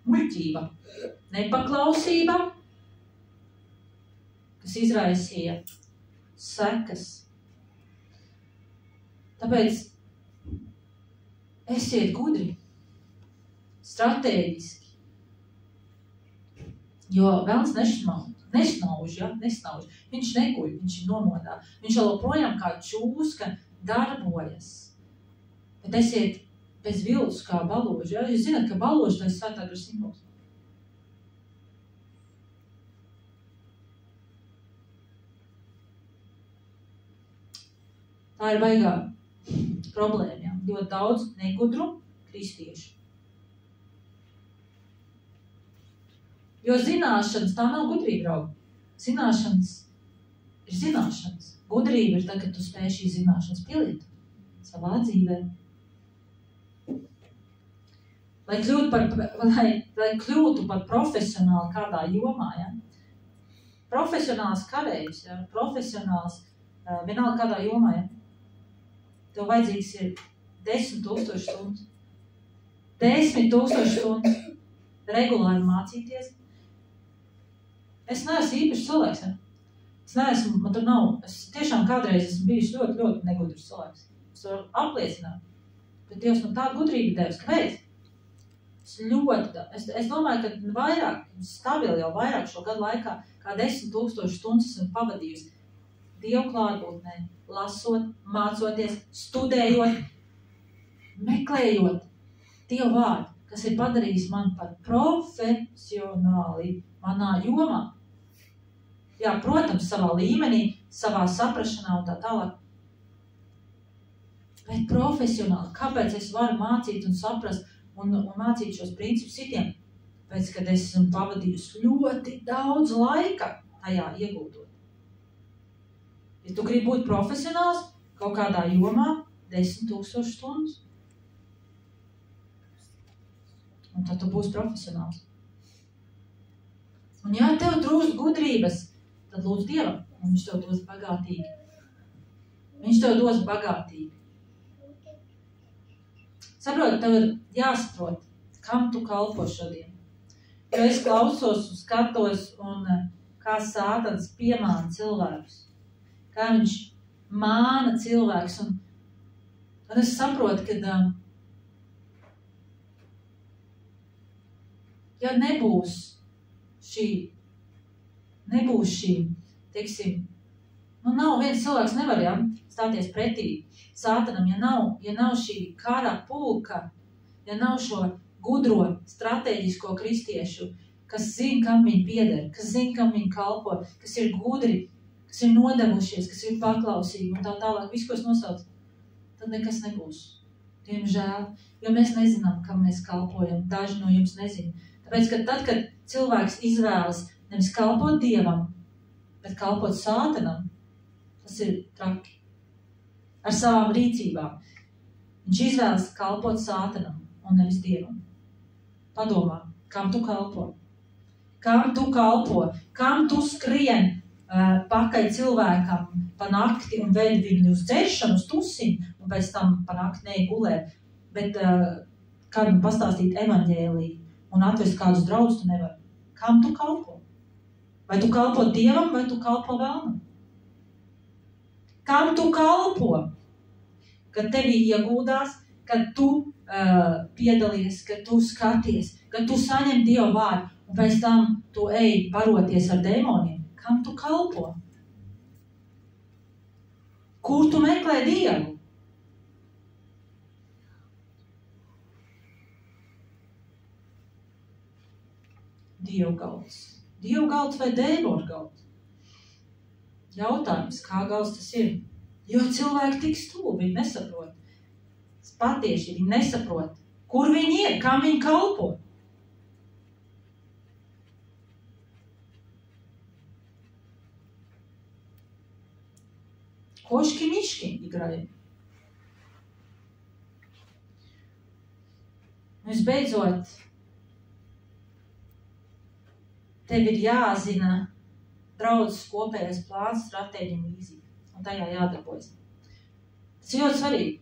Muļķība, nepaklausība, kas izraisīja sekas. Tāpēc esiet gudri, stratēģiski, jo velns nesnauž. Viņš nekuļ, viņš ir nomodā. Viņš joprojām kā čūska darbojas. Bet esiet bez viltus kā baloži. Ja? Jūs zināt, ka baloži tas svētā gara simbols. Tā ir baigā problēma. Ja? Ļoti daudz negudru, kristieši. Jo zināšanas tā nav gudrība, draugi. Zināšanas ir zināšanas. Gudrība ir tā, ka tu spēj šīs zināšanas pielietot savā dzīvē. Lai kļūtu par profesionāli kādā jomā, ja? Profesionāls karējs, ja? Profesionāls vienalga kādā jomā, ja? Tev vajadzīgs ir 10,000 stundas. 10,000 stundas regulāri mācīties. Es neesmu īpašs cilvēks, ja? Es tiešām kādreiz esmu bijis ļoti, ļoti negudrs cilvēks. Es varu apliecināt, ka Dievs man tādu gudrību devis. Kāpēc? Es domāju, ka vairāk, stabili jau vairāk šo gadu laikā, kā 10,000 stundas esmu pavadījusi Dievu klātbūtnē, lasot, mācoties, studējot, meklējot Dievu vārdu, kas ir padarījis man par profesionāli manā jomā. Jā, protams, savā līmenī, savā saprašanā un tā tālāk. Bet profesionāli, kāpēc es varu mācīt un saprast un mācīt šos principus citiem? Pēc, kad es esmu pavadījusi ļoti daudz laika tajā iegūtot. Ja tu gribi būt profesionāls kaut kādā jomā, 10,000 stundas. Un tad tu būsi profesionāls. Un ja tev trūkst gudrības, tad lūdz Dievam, un viņš tev dos bagātīgi. Viņš tev dos bagātīgi. Saprot, tev ir jāsaprot, kam tu kalpo šodien. Jo es klausos un skatos, un kā Sātans piemāna cilvēkus. Kā viņš māna cilvēkus. Un es saprotu, ka ja nebūs šī, teiksim, nav viens cilvēks nevar, ja, stāties pretī Sātanam, ja nav šī kara pulka, ja nav šo gudro, strateģisko kristiešu, kas zina, kam viņi pieder, kas zina, kam viņi kalpo, kas ir gudri, kas ir nodevušies, kas ir paklausīgi un tā tālāk, visu, ko es nosaucu, tad nekas nebūs. Diemžēl, jo mēs nezinām, kam mēs kalpojam, daži no jums nezina. Tāpēc, ka tad, kad cilvēks izvēlas nevis kalpot Dievam, bet kalpot Sātanam, tas ir traki. Ar savām rīcībām. Viņš izvēlas kalpot Sātanam un nevis Dievam. Padomā, kam tu kalpo? Kam tu kalpo? Kam tu skrien pakaļ cilvēkam pa nakti un ved viņu uz dzeršanu, uz tusiņu, un pēc tam pa nakti neigulēt, bet kādam pastāstīt evaņģēliju un atvest kādus draugus tu nevar. Kam tu kalpo? Vai tu kalpo Dievam, vai tu kalpo vēlnam? Kam tu kalpo? Kad tevī iegūdās, kad tu piedalies, kad tu skaties, kad tu saņem Dievu vārdu, un pēc tam tu ej baroties ar dēmoniem. Kam tu kalpo? Kur tu meklē Dievu? Dievu galds. Dievu galds vai dēmoņu galds? Jautājums, kā galds tas ir? Jo cilvēki tik stulbi, viņi nesaprot. Patieši viņi nesaprot, kur viņi ir, kam viņi kalpo. Koški-miški играют. Visbeidzot, tev ir jāzina draudzes kopējais plāns, stratēģija un vīzija. Un tajā jādarbojas. Tas ir ļoti svarīgi.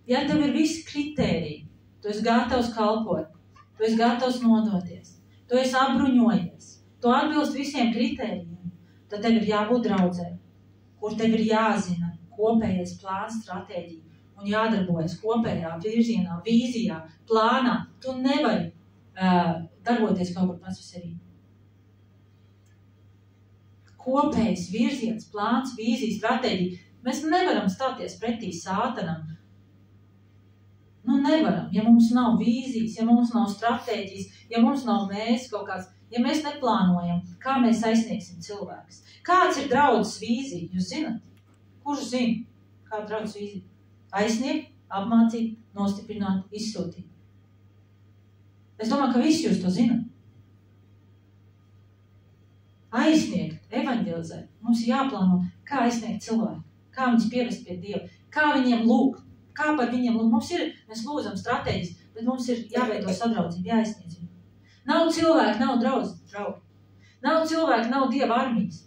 Ja tev ir visi kritēriji, tu esi gatavs kalpot, tu esi gatavs nodoties, tu esi apbruņojies, tu atbilst visiem kritērijiem, tad tev ir jābūt draudzē, kur tev ir jāzina kopējais plāns, stratēģija un jādarbojas kopējā virzienā, vīzijā, plānā. Tu nevari darboties kaut kur pats par sevi. Kopējs virziens, plāns, vīzija, stratēģija. Mēs nevaram stāties pretī Sātanam. Nevaram, ja mums nav vīzijas, ja mums nav stratēģijas, ja mums nav mēs kaut kāds, ja mēs neplānojam, kā mēs aizsniegsim cilvēkus. Kāds ir draudzes vīzija? Jūs zināt? Kurš zina? Kāda draudzes vīzija? Aizsniegt, apmācīt, nostiprināt, izsūtīt. Es domāju, ka visi jūs to zināt. Aizsniegt, evanģelizēt. Mums ir jāplāno, kā aizsniegt cilvēku, kā viņus pievest pie Dieva, kā viņiem lūgt, kā par viņiem lūgt. Mēs lūdzam stratēģis, bet mums ir jāveido sadraudzība, jāaizsniedz viņu. Nav cilvēku, nav draugi. Nav cilvēku, nav Dieva armijas.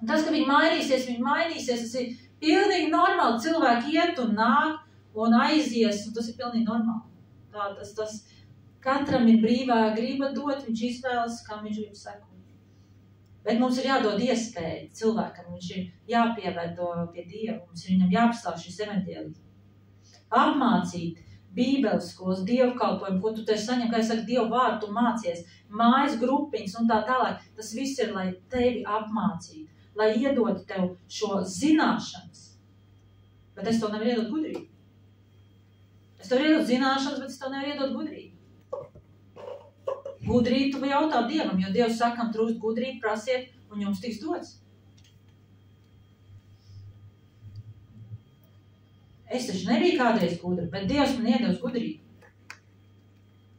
Un tas, ka viņi mainīsies, tas ir pilnīgi normāli. Cilvēki iet un nāk un aizies, un tas ir pilnīgi normāli. Tas katram ir brīvā griba dot, viņš izvēlas, kam viņš grib sekot. Bet mums ir jādod iespēju cilvēkam, viņš ir jāpieved pie Dieva, mums ir viņam jāpastāv šis evaņģēlijs. Apmācīt Bībeles skolas, dievkalpojumu, ko tu te saņem, kā es saku, Dievu vārdu, tu mācies, mājas grupiņas un tā tālāk. Tas viss ir, lai tevi apmācītu, lai iedod tev šo zināšanas. Bet es tev nevaru iedot gudrību. Es tev iedot zināšanas, bet es tev nevaru iedot gudrību. Gudrību tu jautā Dievam, jo Dievs sakam trūkst gudrību, prasiet, un jums tiks dots. Es taču nebiju kādreiz gudra, bet Dievs man iedevis gudrību.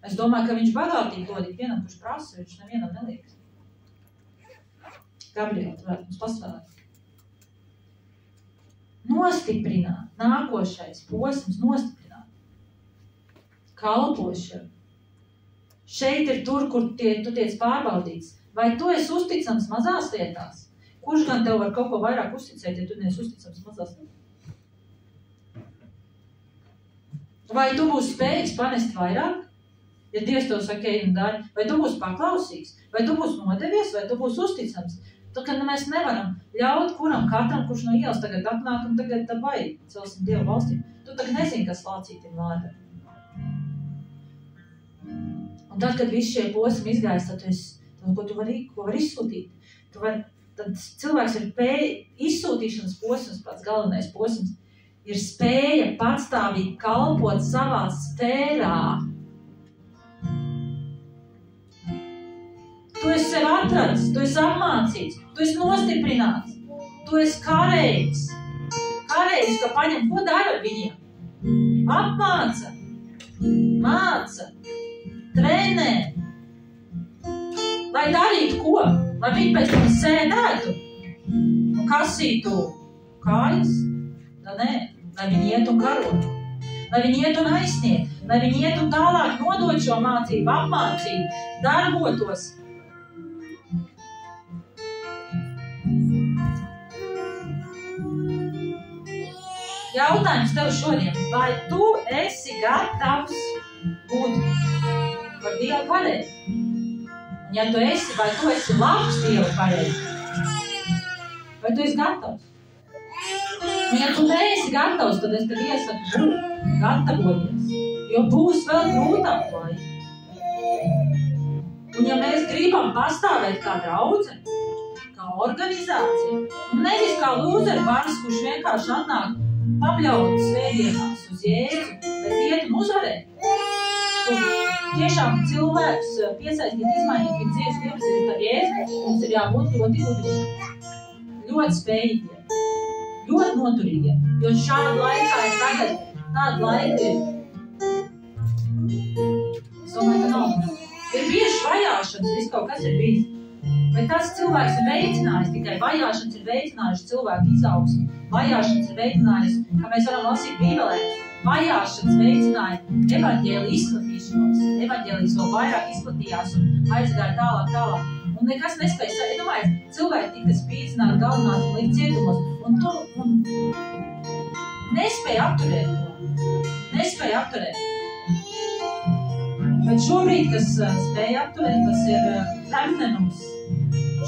Es domāju, ka viņš bagātīgi dod ikvienam, kurš prasa, viņš nevienam neliekas. Gabriela, tu varētu mums pasvēlēt. Nostiprināt, nākošais posms, nostiprināt. Kalpošana. Šeit ir tur, kur tu tiec pārbaudīts. Vai tu esi uzticams mazās lietās? Kurš gan tev var kaut ko vairāk uzticēt, ja tu neesi uzticams mazās lietās? Vai tu būsi spējīgs panest vairāk? Ja Dievs tev saka, ej un dari. Vai tu būsi paklausīgs? Vai tu būsi nodevies? Vai tu būsi uzticams? Tad, kad mēs nevaram ļaut katram, kurš no ielas tagad atnāk un tagad vai celsim Dievu valstī. Tu tagad nezini, kas lācītiem vārdā. Un tad, kad visi šie posmi izgājas, tad ko tu vari izsūtīt? Tad cilvēks ir izsūtīšanas posms, pats galvenais posms, ir spēja patstāvīgi kalpot savā sfērā. Tu esi sev atradis, tu esi apmācīts, tu esi nostiprināts, tu esi kareivis. Kareivis, ka paņem, ko dara ar viņiem? Apmāca, māca, trenē. Lai darītu ko? Lai viņi pēc tam sēdētu un kasītu kājas? Nē, lai viņi iet un karot. Lai viņi iet un aizsniegt. Lai viņi iet un tālāk nodot šo mācību, apmācīt, darbotos. Jautājums tev šodien, vai tu esi gatavs būt par Dievu karēju? Un ja tu esi, vai tu esi labs Dievu karēju? Vai tu esi gatavs? Un ja tu neesi gatavs, tad es tev iesaku gatavoties, jo būs vēl grūtāk laiki. Un ja mēs gribam pastāvēt kā draudze, kā organizācija, un nevis kā lūzeru bars, kurš vienkārši atnāk pabļaut svētdienās uz Jēzu, bet iet un uzvarēt. Un tiešām cilvēks piesaistīt, izmainīt viņu dzīves iepazīstīt ar Jēzu, mums ir jābūt ļoti gudrīgi, ļoti spējīgiem, ļoti noturīgiem, jo šāda laikā ir tagad, tāda laika ir. Es domāju, ka nav. Ir bieži vajāšanas, viss kaut kas ir bijis. Bet tas cilvēks ir veicinājis, tikai vajāšanas ir veicinājuši cilvēku izaugsmi. Vajāšanas ir veicinājusi, kā mēs varam lasīt Bībelē, vajāšanas veicināja evaņģēliju izplatīšanos. Evaņģēlijs vēl vairāk izplatījās un aizgāja tālāk. Un nekas nespēja, iedomājies, cilvēki tika spīdzināti, galināti un likt cietumos. Un nespēja apturēt. Bet šobrīd, kas spēja apturēt, tas ir Remdenums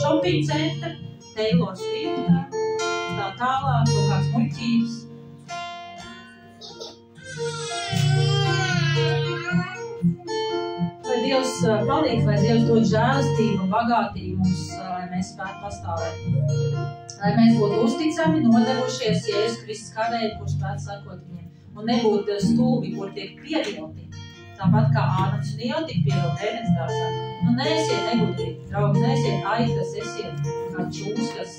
shopping centra, Taylor Swift, tā tālāk, kaut kāds muļķības. Vai Dievs palīdz, vai Dievs dod žēlastību un bagātību mums, lai mēs spētu pastāvēt. Lai mēs būtu uzticami, nodevušies Jēzus Kristus karēji, kurš spētu sakot viņiem. Un nebūtu stulbi, kur tiek pievilti. Tāpat kā Ādams un Ieva tika pievilti ēdens dārzā. Nu, neesiet negudrīgi, draugi, neesiet aitas, esiet kā čūskas.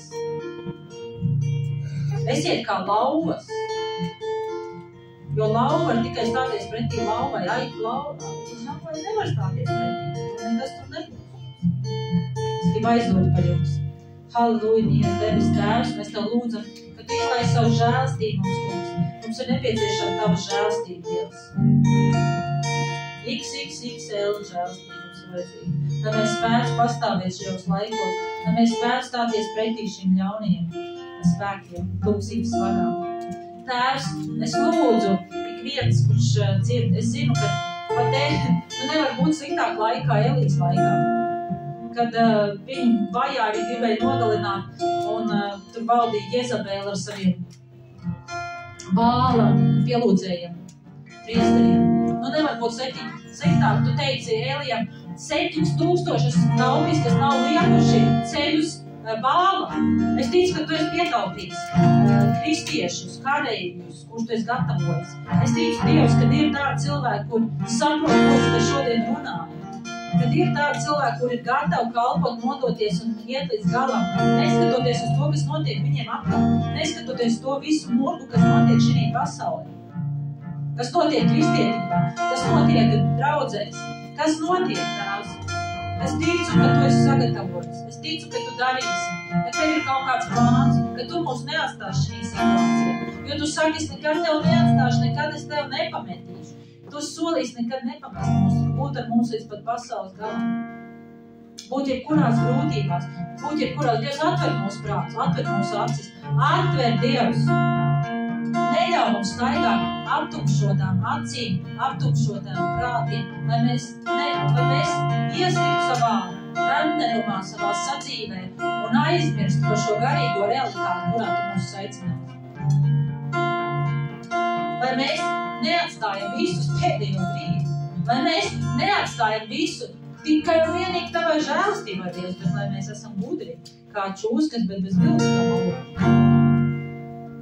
Esiet kā lauvas. Jo lauva var tikai stāties pretī lauvai, tas nav, vai nevar stāties pretī. Nekas tur nebūs. Es gribu aizdot par jums. Halleluja, Dievs, debes Tēvs, mēs Tev lūdzam, ka Tu izlaiž savu žēlstību mums, kungs. Mums ir nepieciešama Tava žēlstība, Dievs. XXXL žēlstība mums ir vajadzīga. Lai mēs spētu pastāvēt šajos laikos, lai mēs spētu stāties pretī šiem ļauniem spēkiem, lūksības varām. Tēvs, es lūdzu ik viens, kurš dzird. Es zinu, ka pat nevar būt sliktāk laikā, Elijas laikā, kad viņu vajāri gribēja nogalināt un tur valdīja Jezabēla ar saviem Bāla pielūdzējiem, priesteriem. Nevar būt sliktāk. Tu teici Elijam, 7000 esmu taupījis, kas nav liekuši ceļus Bāla. Es ticu, ka tu esi pietaupījis kristiešus, kareivjus, kurus tu esi gatavojis. Es ticu, Dievs, kad ir tādi cilvēki, kur saprot, ko tu šodien runāji. Kad ir tādi cilvēki, kur ir gatavi kalpot, nodoties un iet līdz galam, neskatoties uz to, kas notiek viņiem apkārt, neskatoties to visu murgu, kas notiek šī pasaulē. Kas notiek kristietībā, kas notiek draudzēs, kas notiek, Tēvs. Es ticu, ka Tu esi sagatavots. Es ticu, ka Tu darīsi, ka Tev ir kaut kāds plāns, ka Tu mūs neatstāsi šī situācija. Jo Tu saki, es nekad Tev neatstāšu, nekad es Tev nepametīšu. Tu solīsi nekad nepamest mūs, būt ar mums līdz pat pasaules galam. Būt jebkurās grūtībās, būt jebkurās. Dievs, atver mūsu prātus, atver mūsu acis, atver Dievs. Neļauj mums staigāt aptumšotām acīm, aptumšotām prātiem, lai mēs ieskrītu savā randenumā, savā sadzīvē un aizmirstu par šo garīgo realitāti, kurā Tu mūs aicināt. Lai mēs neatstājam visus pēdējo brīdi, lai mēs neatstājam visu tikai un vienīgi Tavai žēlstībai, Dievs, bet lai mēs esam gudri, kā čūskas, bet bez viltus kā valoda.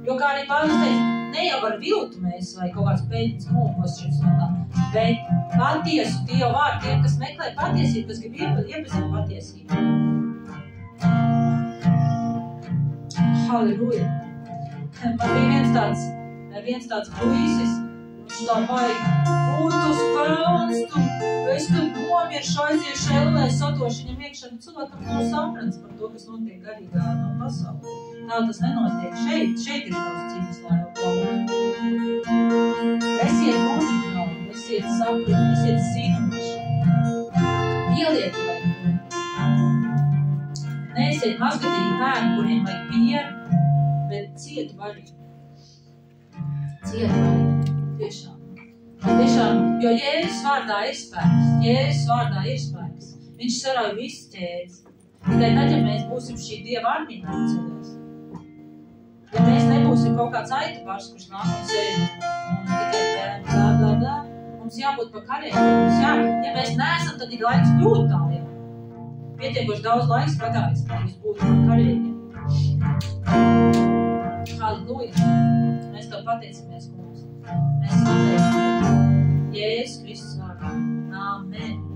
Jo kā arī Pāvils teica, ne jau ar viltu mēs vai kaut kāds pēdējums mūkos šim slotām, bet patiesu Dievu vārdu tiem, kas meklē patiesību, kas grib iepazīt patiesību. Halleluja! Man bija viens tāds puisis, viņš tā baigi, un tu spēlns, es tu nomiršu, aiziešu ellē, satošu viņam iekšā, cilvēkam nav saprants par to, kas notiek garīgā no pasaulē. Tā tas nenotiek. Šeit ir tavs cīņas lauka. Esiet gudri, draugi, esiet sapratni, esiet zinoši. Ieliet vai. Neesiet mazgatīgi bērni, kuriem vajag pieru, bet cietu varīgi. Cietu varīgi. Tiešām, jo Jēzus vārdā ir spēks. Jēzus vārdā ir spēks. Viņš sarauj visu ķēdes. Tikai tad, ja mēs būsim šī Dieva armija ceļos. Ja mēs nebūsim kaut kāds aitubārs, kurš nāk un sēž un tikai blā, mums jābūt pa karēm. Ja mēs neesam, tad ir laiks kļūt tāliem. Pietiekoši daudz laiks pagājis, lai jūs būtu pa karēm. Halleluja! Mēs Tev pateicamies, kungs. Mēs pateicamies. Jēzus Kristus vārdā. Amen.